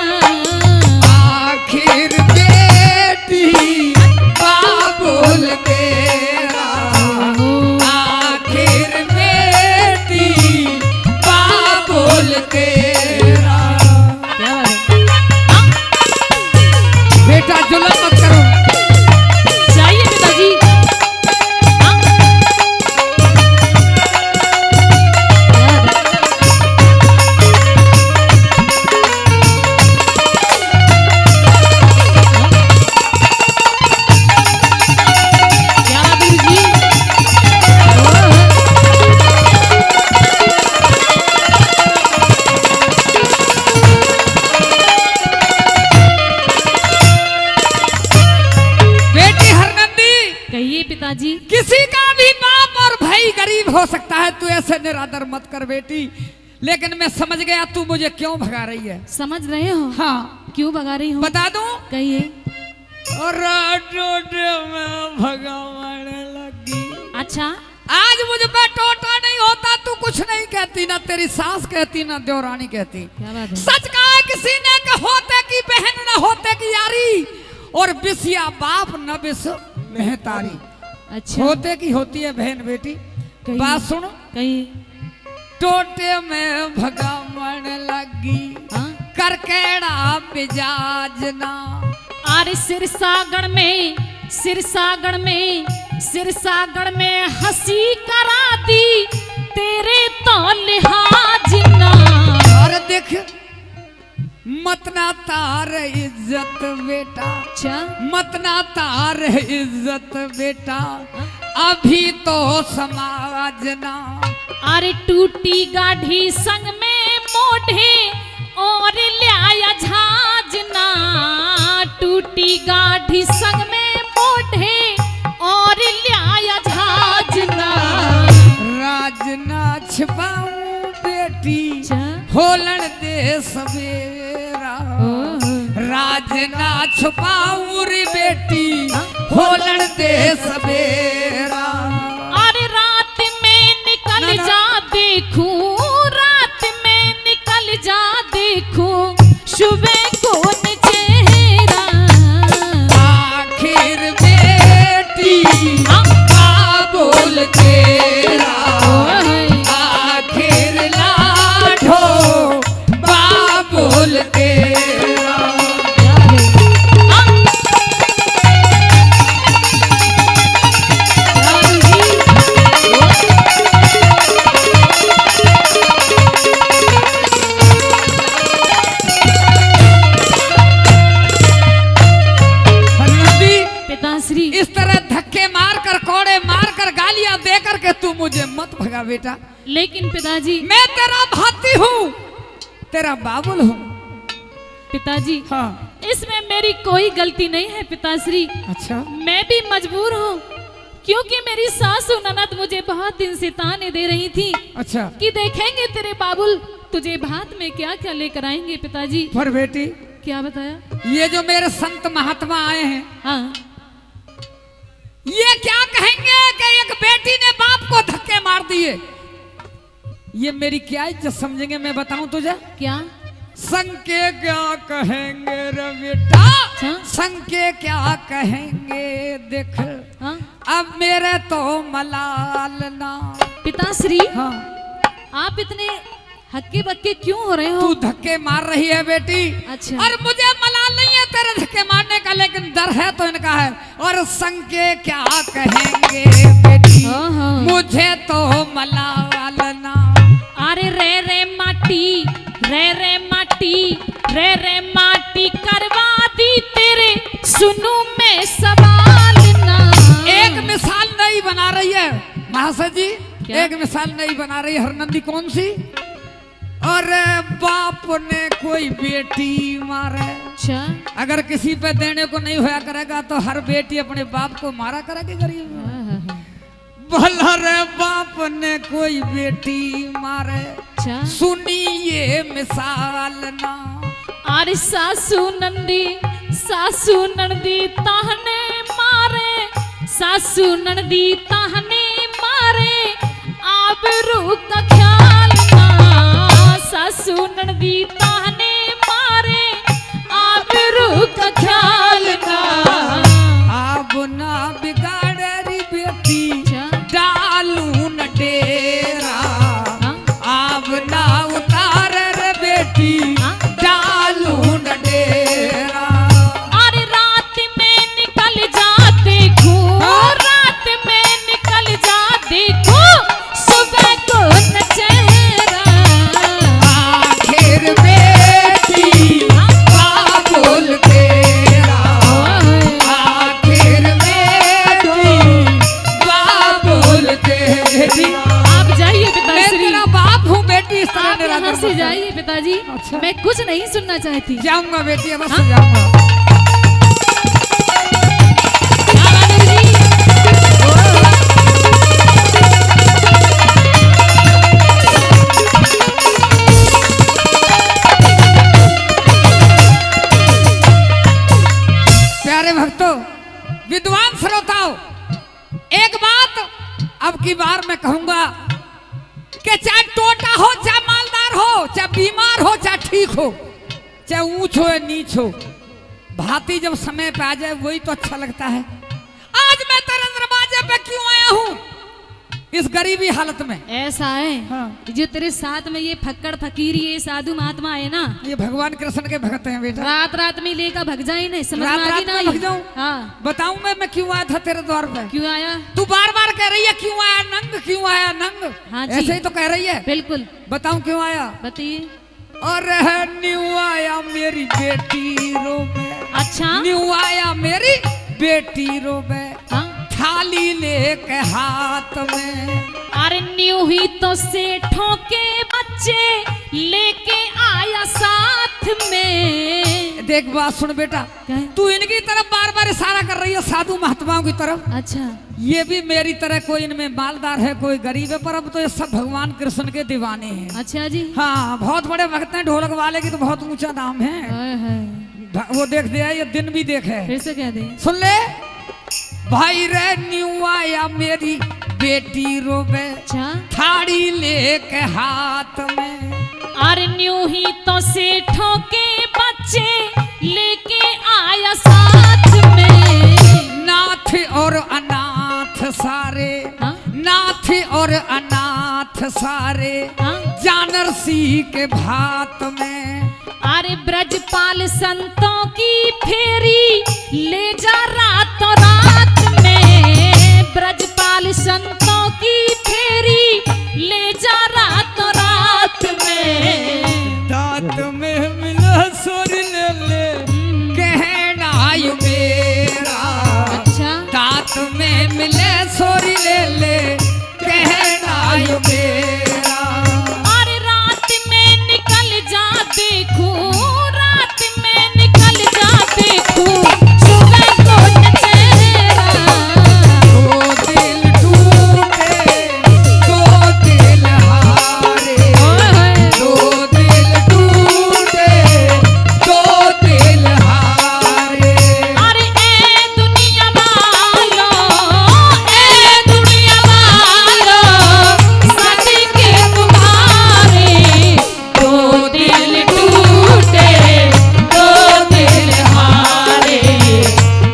आखिर बेटी बाबुल तेरा, आखिर बेटी बाबुल तेरा। क्या बात है? हाँ? बेटा जुल्म मत करो। जाइए पिताजी। हाँ? क्या बात है? क्या बात है जी? बेटी हरनंदी, कहिए पिताजी। किसी का भी बाप और भाई गरीब हो सकता है, तू ऐसे निरादर मत कर बेटी। लेकिन मैं समझ गया तू मुझे क्यों भगा रही है। समझ रहे हो? हाँ क्यों भगा रही हो? बता दूं। कहिए। और टोटे में भगाने लगी। अच्छा आज मुझ पे टोटा नहीं होता, तू कुछ नहीं कहती, ना तेरी सास कहती ना देवरानी कहती। क्या बात है? सच कहा है किसी ने कि होते की बहन न होते की यारी, और बिसिया बाप न बिस मेहतारी। अच्छा होते की होती है बहन बेटी। कहिए। बात सुनो। कहिए। टोटे में भगावन लगी, हाँ? करकेड़ा मिजाज ना। अरे सिरसागढ़ में, सिरसागढ़ में, सिरसागढ़ में हंसी करा दी तेरे तो लिहाज ना। और देख मत ना तार इज्जत बेटा, अच्छा मत ना तार इज्जत बेटा, अभी तो समाज ना। अरे टूटी गाढ़ी संग में मोढ़े और लिया झाजना। टूटी गाढ़ी संग में मोढ़े और लिया झाजना। राज ना छिपाऊं बेटी, अच्छा होलन दे सवेरा। ओह। राज ना छुपाऊं रे बेटी होलन दे सवेरा। अरे रात में निकल जा देखूं, रात में निकल जा देखूं सुबह कौन चेहरा। आखिर बेटी बोल तेरा, आखिर लाडो बाबुल तेरा। पिताश्री इस तरह धक्के मार कर कोड़े मार कर गालियां दे कर के तू मुझे मत भगा बेटा। लेकिन पिताजी, मैं तेरा भाती हूँ, तेरा बाबुल हूँ। पिताजी हाँ। इसमें मेरी कोई गलती नहीं है पिताश्री। अच्छा। मैं भी मजबूर हूँ क्योंकि मेरी सासू ननद मुझे बहुत दिन से ताने दे रही थी। अच्छा। कि देखेंगे तेरे बाबुल तुझे भात में क्या क्या लेकर आएंगे। पिताजी पर बेटी क्या बताया? ये जो मेरे संत महात्मा आए हैं, हाँ, ये क्या कहेंगे कि एक बेटी ने बाप को धक्के मार दिए। ये मेरी क्या इज्जत समझेंगे मैं बताऊं तुझे? क्या संग के क्या कहेंगे रे बेटा, अच्छा? संग के क्या कहेंगे देख। हाँ? अब मेरे तो मलाल ना। पिताश्री हाँ। आप इतने हक्के बक्के क्यों हो रहे हो? तू धक्के मार रही है बेटी। अच्छा। और मुझे मलाल नहीं है तेरे धक्के मारने का, लेकिन डर है तो इनका है। और संग के क्या कहेंगे बेटी, ओहो। मुझे तो मलाल ना। अरे रे रे माटी, रे रे माटी, रे रे माटी करवा दी तेरे सुनू मैं सवाल ना। एक मिसाल नई बना रही है महाशय जी, क्या? एक मिसाल नई बना रही है हरनंदी। कौन सी? अरे बाप ने कोई बेटी मारे। अच्छा। अगर किसी पे देने को नहीं होया करेगा तो हर बेटी अपने बाप को मारा करेगी गरीब। भला रे बाप ने कोई बेटी मारे, अच्छा। सुनी ये मिसाल ना। अरे सासू नंदी ताहने मारे, सासू नंदी ताहने मारे आबरू का ख्याल ना। सासू नंदी ताहने मारे आबरू का ख्याल ना। अब ना बिगाड़े री बेटी डालू न डेरा। अब ना उतार रे बेटी डालू न डेरा। अरे रात में निकल जा देखूं, रात में निकल जा देखूं सुबह को न चेहरा। आखिर बेटी बाबुल तेरा, आखिर बेटी बाबुल तेरी। आप जाइए मैं पिताश्री, तेरा बाप हूँ बेटी। इस तरह आप मेरा यहाँ दर्द से है। जाइए पिताजी। अच्छा। मैं कुछ नहीं सुनना चाहती। जाऊंगा बेटी, अवश्य हाँ? जाऊंगा। आनंद जी, प्यारे भक्तों, विद्वान श्रोताओं, एक बात अब की बार मैं कहूंगा कि चाहे टोटा हो, चाहे मालदार हो, चाहे बीमार हो, चाहे ठीक हो, चाहे ऊंच हो या नीच हो, भाती जब समय पे आ जाए वही तो अच्छा लगता है। आज मैं तेरे दरवाजे पे क्यों आया हूँ इस गरीबी हालत में? ऐसा है हाँ। जो तेरे साथ में ये फक्कड़ फकीर ये साधु महात्मा है ना, ये भगवान कृष्ण के भक्त हैं बेटा। रात रात में लेकर भग जाए नहीं, समझ में रात आ गई रात ना में ये? भग जाऊं? हाँ। बताऊं मैं क्यों आया था तेरे द्वार पे? क्यों आया? तू बार बार कह रही है क्यों आया नंग, क्यों आया नंग। हाँ जी। ऐसे ही तो कह रही है। बिल्कुल बताऊं क्यों आया? बताइए। और न्यू आया मेरी बेटी रोबे। अच्छा। न्यू आया मेरी बेटी रोबे, हाँ। थाली लेके हाथ में। अरे न्यू ही तो सेठों के बच्चे लेके आया साथ में। देख बात सुन बेटा, क्या है? तू इनकी तरफ बार बार इशारा कर रही है साधु महात्माओं की तरफ। अच्छा। ये भी मेरी तरह, कोई इनमें मालदार है कोई गरीब है, पर अब तो ये सब भगवान कृष्ण के दीवाने हैं। अच्छा जी। हाँ, बहुत बड़े भक्त हैं, ढोलक वाले की तो बहुत ऊंचा नाम है। हाय हाय। वो देख दिया, ये दिन भी देखे। फिर से कह दे। सुन ले, भाई रे न्यू आया मेरी बेटी रोबे अच्छा। थाड़ी लेके हाथ में। अरे न्यू ही तो सेठों के बच्चे लेके आया साथ में। नाथ और अनाथ सारे, हाँ? नाथ और अनाथ सारे, हाँ? जानर सी के भात में। अरे ब्रजपाल संतों की फेरी ले जा रातों रात में। ब्रजपाल संतों की फेरी ले जा रातों रात में। दांत में मिला सुर ले ले कहना यू मेरा। अच्छा। दांत में मिले सुर ले ले कहना यू मेरा। अरे रात में निकल जा देखो, रात में निकल जा देखो, सुबह को नचेरा। दो दिल टूटे, दो दिल हारे, दो दिल टूटे, दो दिल हारे। अरे ए दुनिया वालों, ए दुनिया वालों, सच के तुम्हारे दो दिल टूटे, दो दिल हारे,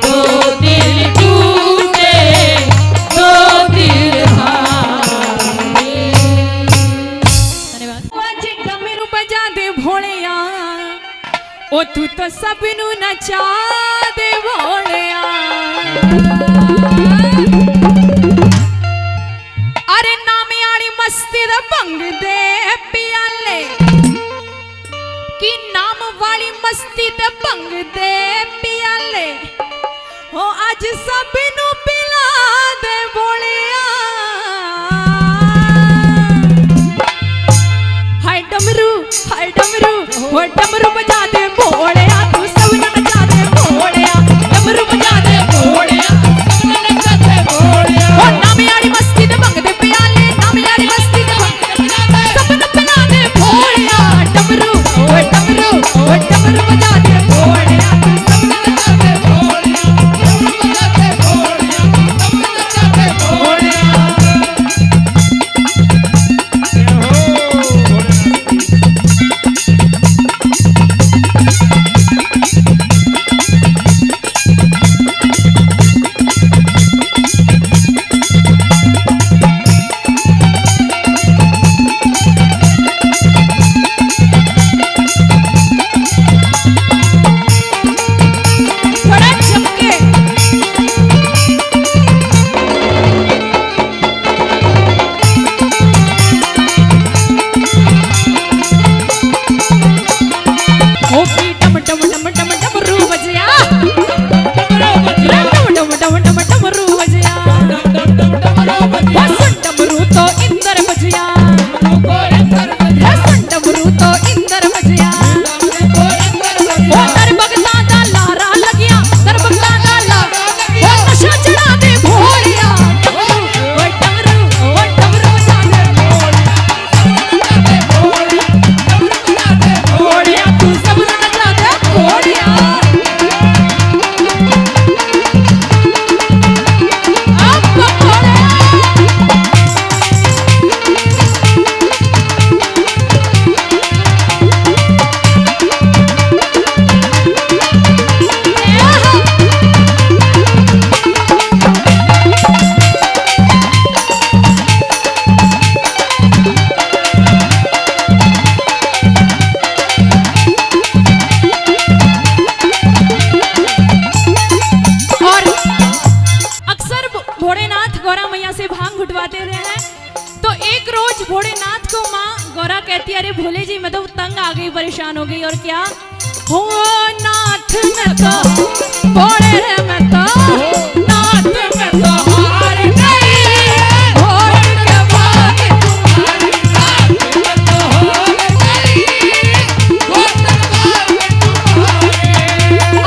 दो दिल टूटे, दो दिल हारे। धन्यवाद। डमरू बजा दे भोलिया, ओ तू तो सबनू नचा दे भोलिया। अरे नामे आली मस्ती दा भंग दे पियाले, कि नाम वाली मस्ती ते भंग दे पियाले, ओ आज सबनू पिला दे भोलिया। हाय डमरू, हाय डमरू, हो डमरू बजा दे भोलिया, तू सबनू नचा दे भोलिया। डमरू बजा दे भोलिया, सबनू नचा दे भोलिया। हो नामे आली मस्ती ते भंग दे पियाले, नामे आली मस्ती ते भंग दे पियाले, सबनू पिला दे भोलिया। डमरू, हो डमरू, हो डमरू बजा दे भोलिया, तू सबनू नचा दे भोलिया। डमरू बजा दे भोलिया, सबनू नचा दे भोलिया। थोड़ा चमके। ओकी डम डम डम डम डमरू बजया, डम डम डम डम डमरू बजया। ओ सुन डमरू तो इंदर बजया, ओ सुन डमरू तो इंदर बजया। ओ दर भगता दा लारा लगिया, दर भगता दा लारा लगिया, ओ नशा चढ़ा दे भोलिया। ओ डमरू, ओ डमरू बजा दे भोलिया, तू सबनू नचा दे भोलिया। अब भोलिया। और अक्सर भोलेनाथ गौरा मैया से भांग घुटवाते रहे हैं। तो एक रोज भोलेनाथ को माँ गौरा कहती है, अरे भोले जी मैं तो तंग आ गई, परेशान हो गई। और क्या हो नाथ में तो भोले में तो नाथ में तो हार गई, भोले के बाद तुम्हारी नाथ में तो हार गई, भोले के बाद तुम्हारे।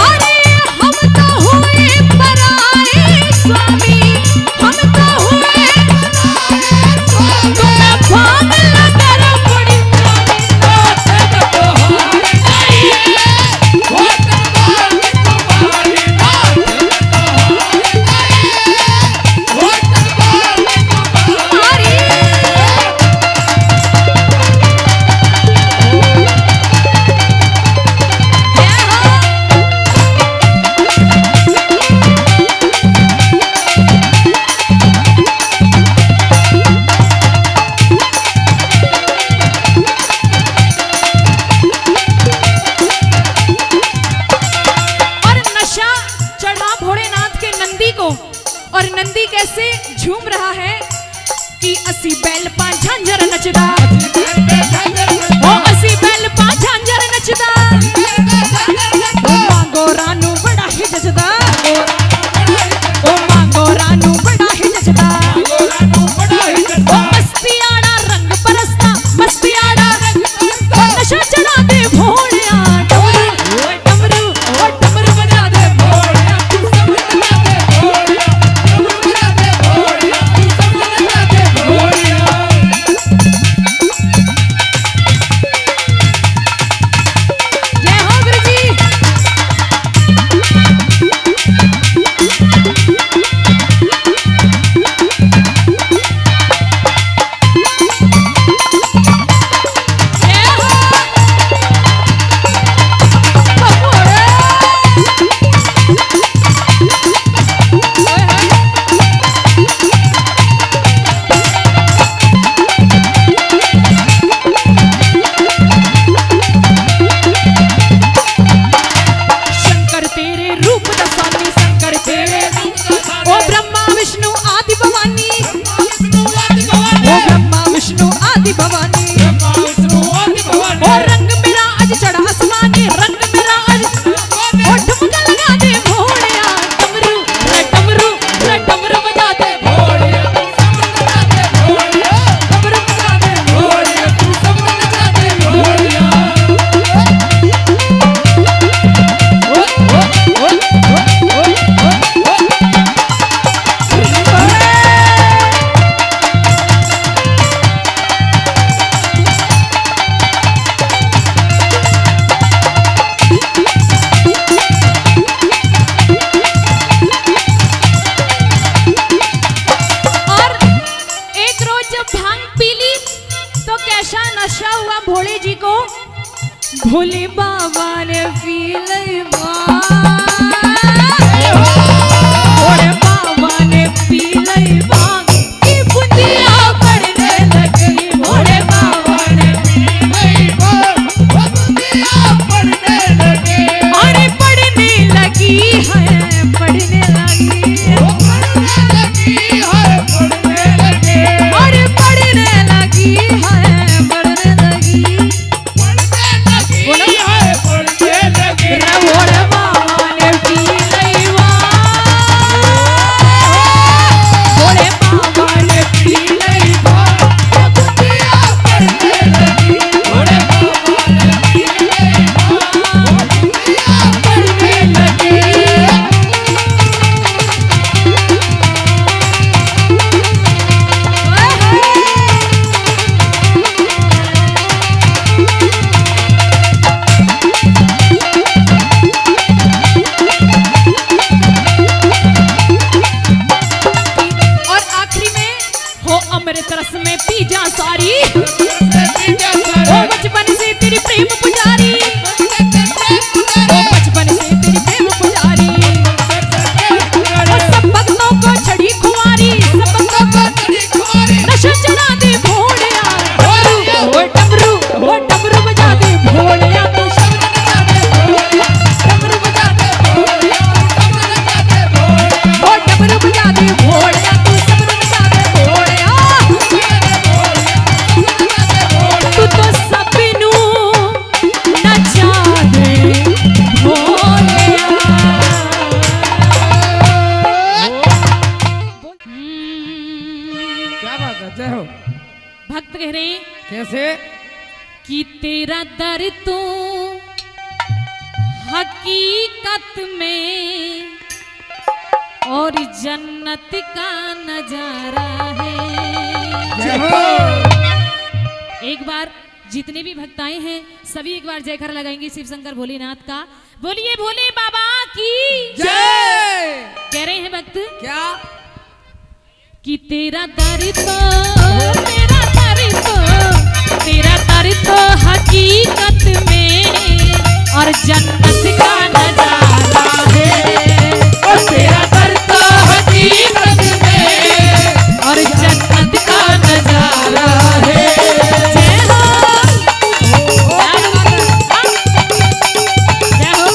अरे हम तो हुए पराए स्वामी, हम तो हुए पराए स्वामी, तुम्हें भांग लगा बड़ी प्यारी नाथ में तो हार गई, भोले के बाद कि असी बैल पा झांझर नचदा, ओ असी बैल पा झांझर नचदा, ओ मांगो रानू बड़ा ही जचदा, ओ मांगो रानू बड़ा ही जचदा, ओ मस्ती आड़ा रंग बरसता, मस्ती आड़ा ओ नशा चढ़ा दे भोलिया, डमरू ओ डमरू बजा दे भोलिया, जय हो गुरुजी। जय हो बबुरे। ओए होए। शंकर तेरे रूप दसानी, शंकर तेरे ओ ब्रह्मा विष्णु आदि भवानी, ओ ब्रह्मा विष्णु आदि भवानी, ओ रंग मेरा आज चढ़ा आसमानी, रंग मेरा आज ओ ठुमका लगा दे भोलिया, डमरू रे डमरू रे डमरू बजा दे भोलिया, डमरू बजा दे भोलिया, और एक रोज जब भांग पी ली तो कैसा नशा हुआ भोले जी को, भोले बाबा ने पी ली भोले बाबा ने पी ली भांग की बुंदिया पड़ने लगी, भोले बाबा ने अरे पड़ने लगी है, पड़ने लगी अरे पड़ने लगी है, पड़ने लगी रे भोले बाबा ने पी ली भोले बाबा ने पी ली पड़ने लगी। और आखिरी में हो अमृत रस में पी जा सारी, ओ बचपन से तेरी प्रेम पुजारी, ओ बचपन से तेरी प्रेम पुजारी, ओ सब भक्तों को छड़ी खुमारी, सब भक्तों को नशा चढ़ा दे भोलिया, ओ डमरू बजा दे भोलिया, तू शब्द बजा दे भोलिया, डमरू बजा दे भोलिया, ओ डमरू बजा दे भोलिया, तू शब्द बजा दे भोलिया, तू तो सबनू नचा दे भोलिया। क्या बात है, जय हो। भक्त कह रहे हैं कैसे? कि तेरा दर तू हकीकत में और जन्नत का नजारा है। जय हो। एक बार जितने भी भक्त आए हैं सभी एक बार जयकार लगाएंगे शिव शंकर भोलेनाथ का। बोलिए भोले बाबा की जय। कह रहे हैं भक्त क्या? कि तेरा दर तो तेरा दर तो तेरा दर तो हकीकत में और जन्नत का नजारा है, और तेरा दर तो हकीकत में और जन्नत का नजारा है। जय हो जय हो।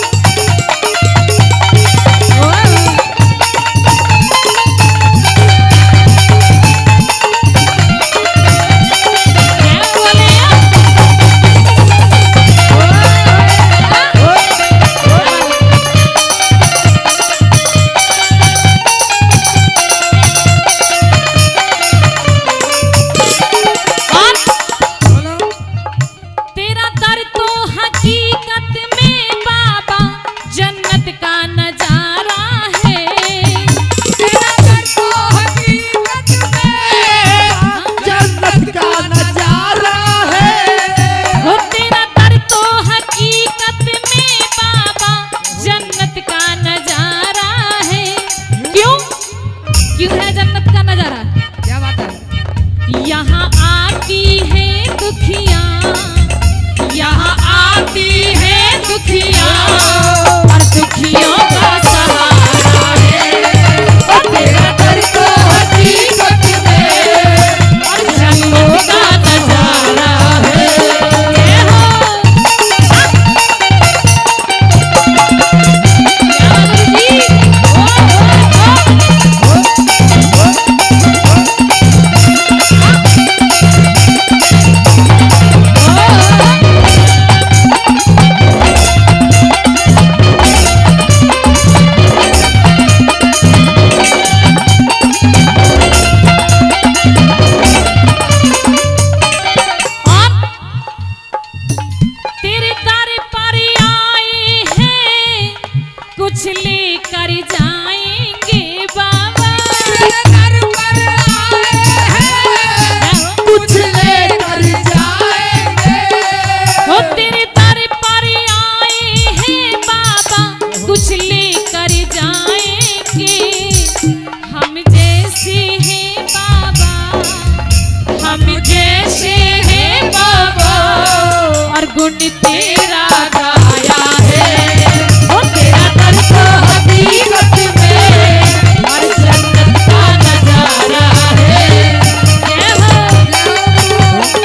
गुण तेरा गाया है, ओ तेरा दर तो हकीकत में हर जन्नत का नजारा है। जय हो बोले।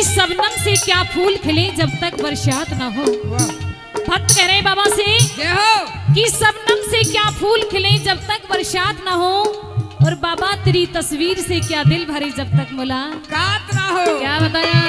शबनम से क्या फूल खिले जब तक बरसात ना हो। भक्त कह रहे बाबा से कि शबनम से क्या फूल खिले जब तक बरसात ना हो, और बाबा तेरी तस्वीर से क्या दिल भरे जब तक मुलाकात ना हो। क्या बताया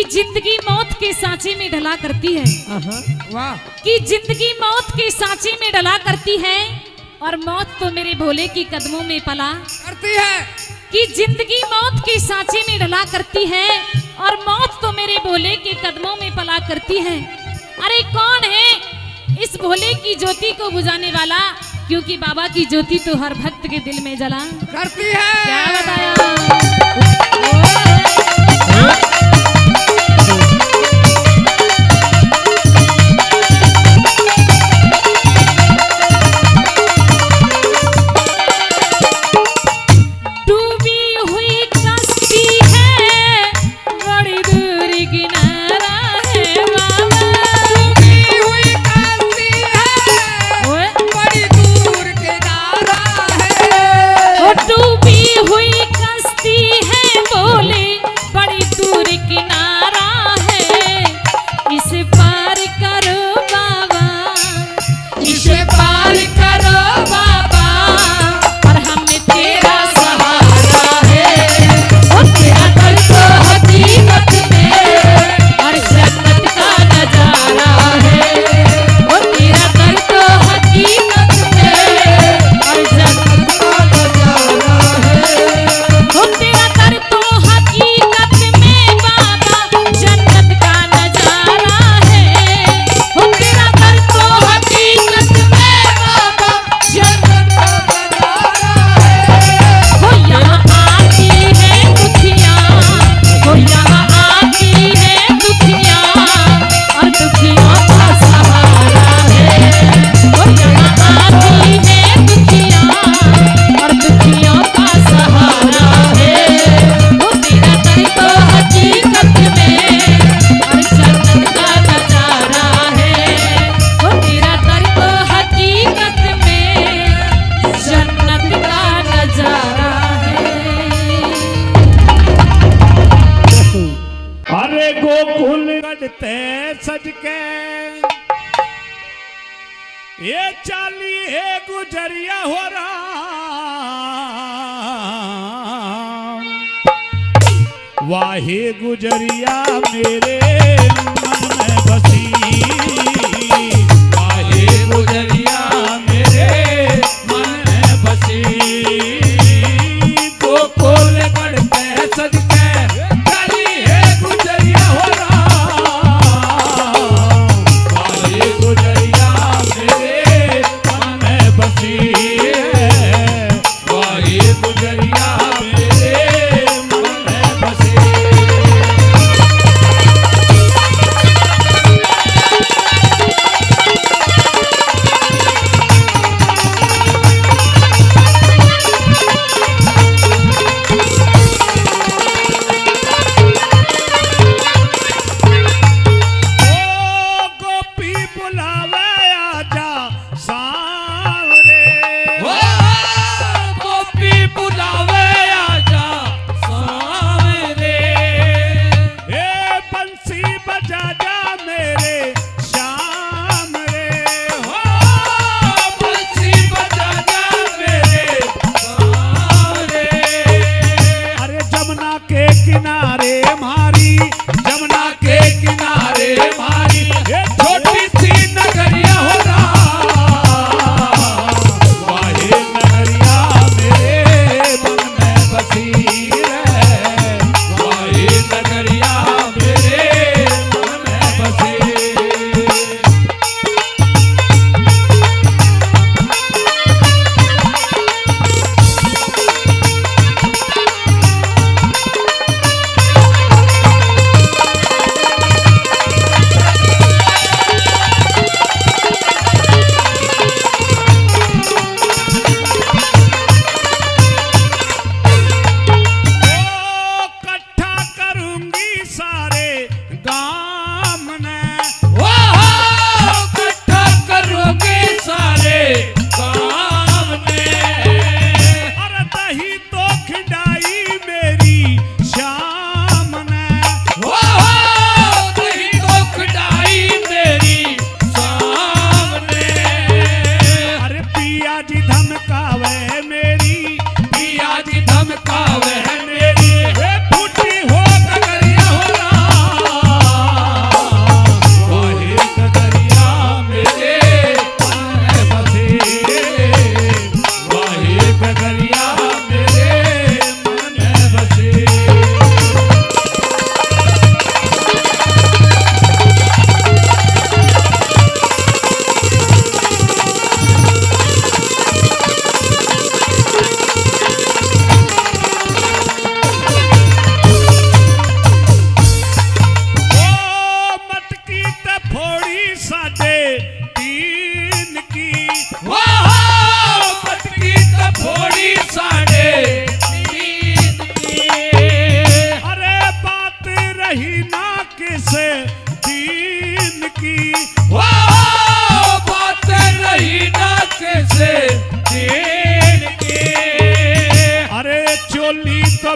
जिंदगी मौत के सांचे में ढला करती है। वाह। कि जिंदगी मौत के सांचे में ढला करती है, और मौत तो मेरे भोले की कदमों में पला करती है। कि जिंदगी मौत के सांचे में ढला करती है, और मौत तो मेरे भोले के कदमों में पला करती है। अरे कौन है इस भोले की ज्योति को बुझाने वाला, क्योंकि बाबा की ज्योति तो हर भक्त के दिल में जला करती है। क्या बताया ये चाली है गुजरिया हो राम, वाहे गुजरिया मेरे मन में बसी, वाहे गुजरिया मेरे मन में बसी, गोकुल गढ़ पे सज के चाली है गुजरिया हो राम, वाहे गुजरिया मेरे मन में बसी, वाहे गुजरिया मेरे मन में बसी।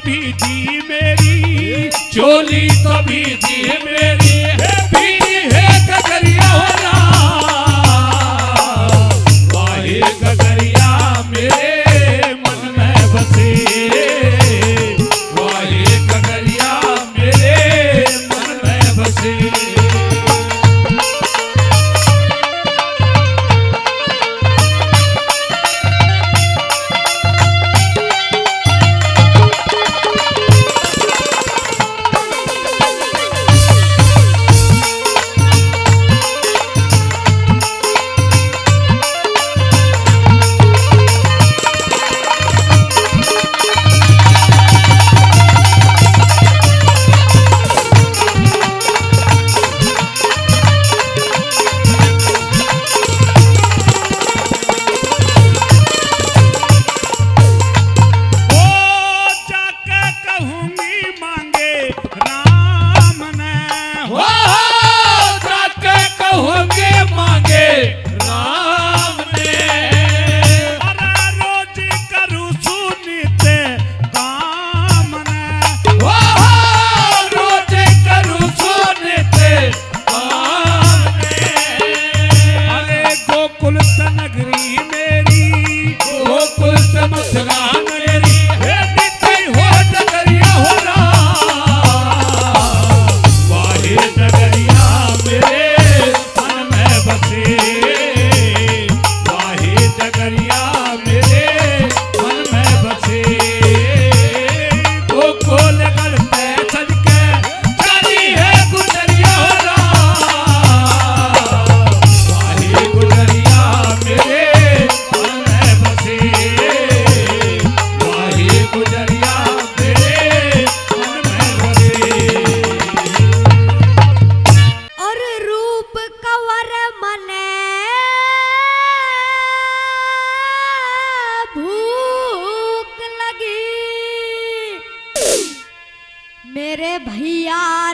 भीजी मेरी चोली तो भीजी मेरी भीजी है गगरिया हो राम, वाहे गगरिया मेरे मन में बसे, वाहे गगरिया मेरे मन में बसे।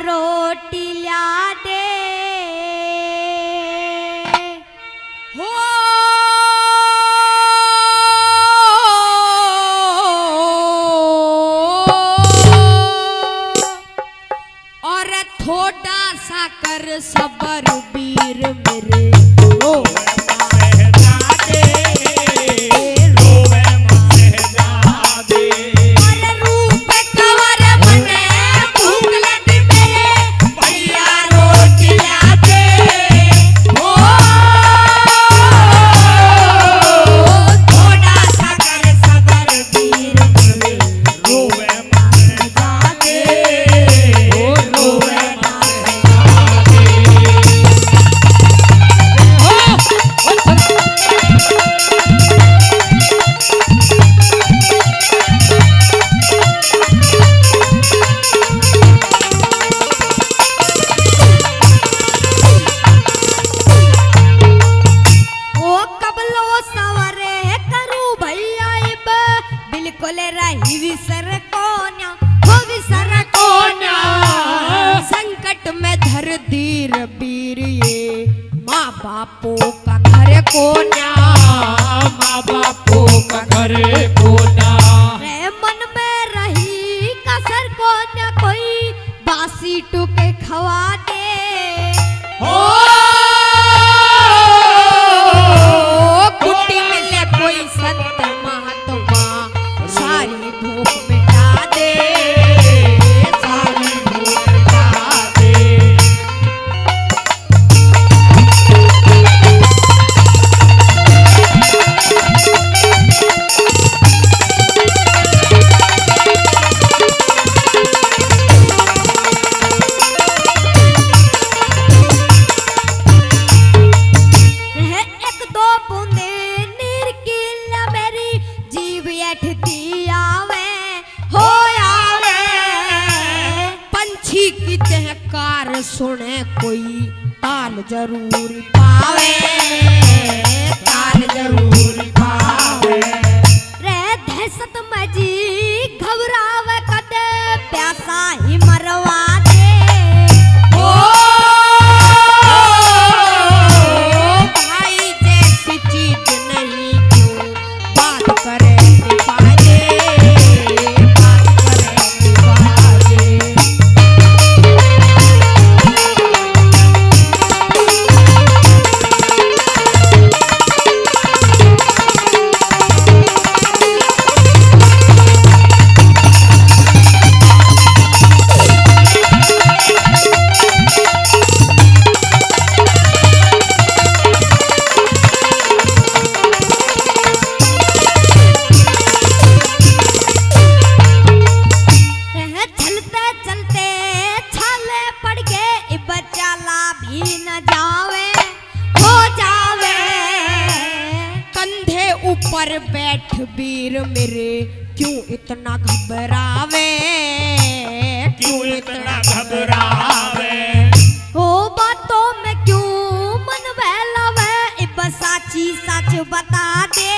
रोटी ला दे हो और थोड़ा सा कर सबर वीर मेरे ओ संकट में धर दीर वीर ये माँ बापों का घर कोन्या माँ बापों का घर कोना रे मन में रही कसर कोन्या कोई बासी टुके खवा दे हो कुटी मिले कोई संत महात्मा सारी भूख मिटा दे सारी भूख मिटा दे सुने कोई ताल जरूर पावे ताल जरूर पावे रे दहशत में जी घबरावे कदे प्यासा ही मरवा दे ओ भाई जैसी चीज नहीं क्यों बात करे निभाजे बात करे निभाजे ऊपर बैठ वीर मेरे क्यों इतना घबरावे क्यों इतना घबरावे हो बातों में क्यों मन बहलावे इब साची सच बता दे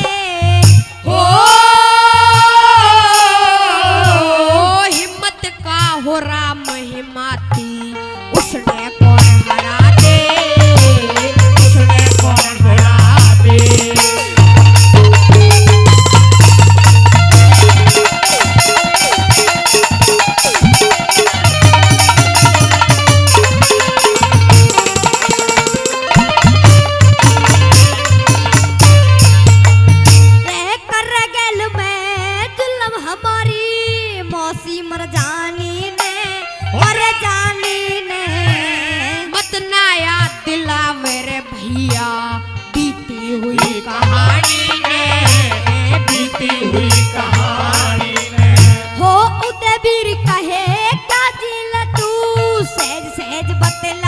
हो हिम्मत का हो राम हिमाती उसने कौन हरा दे उसने कौन हरा दे मर जानी ने और जानी ने मत ना याद दिला मेरे भैया बीती हुई कहानी ने बीती हुई कहानी ने हो उदयवीर कहे काजिल तू सहज सहज बतला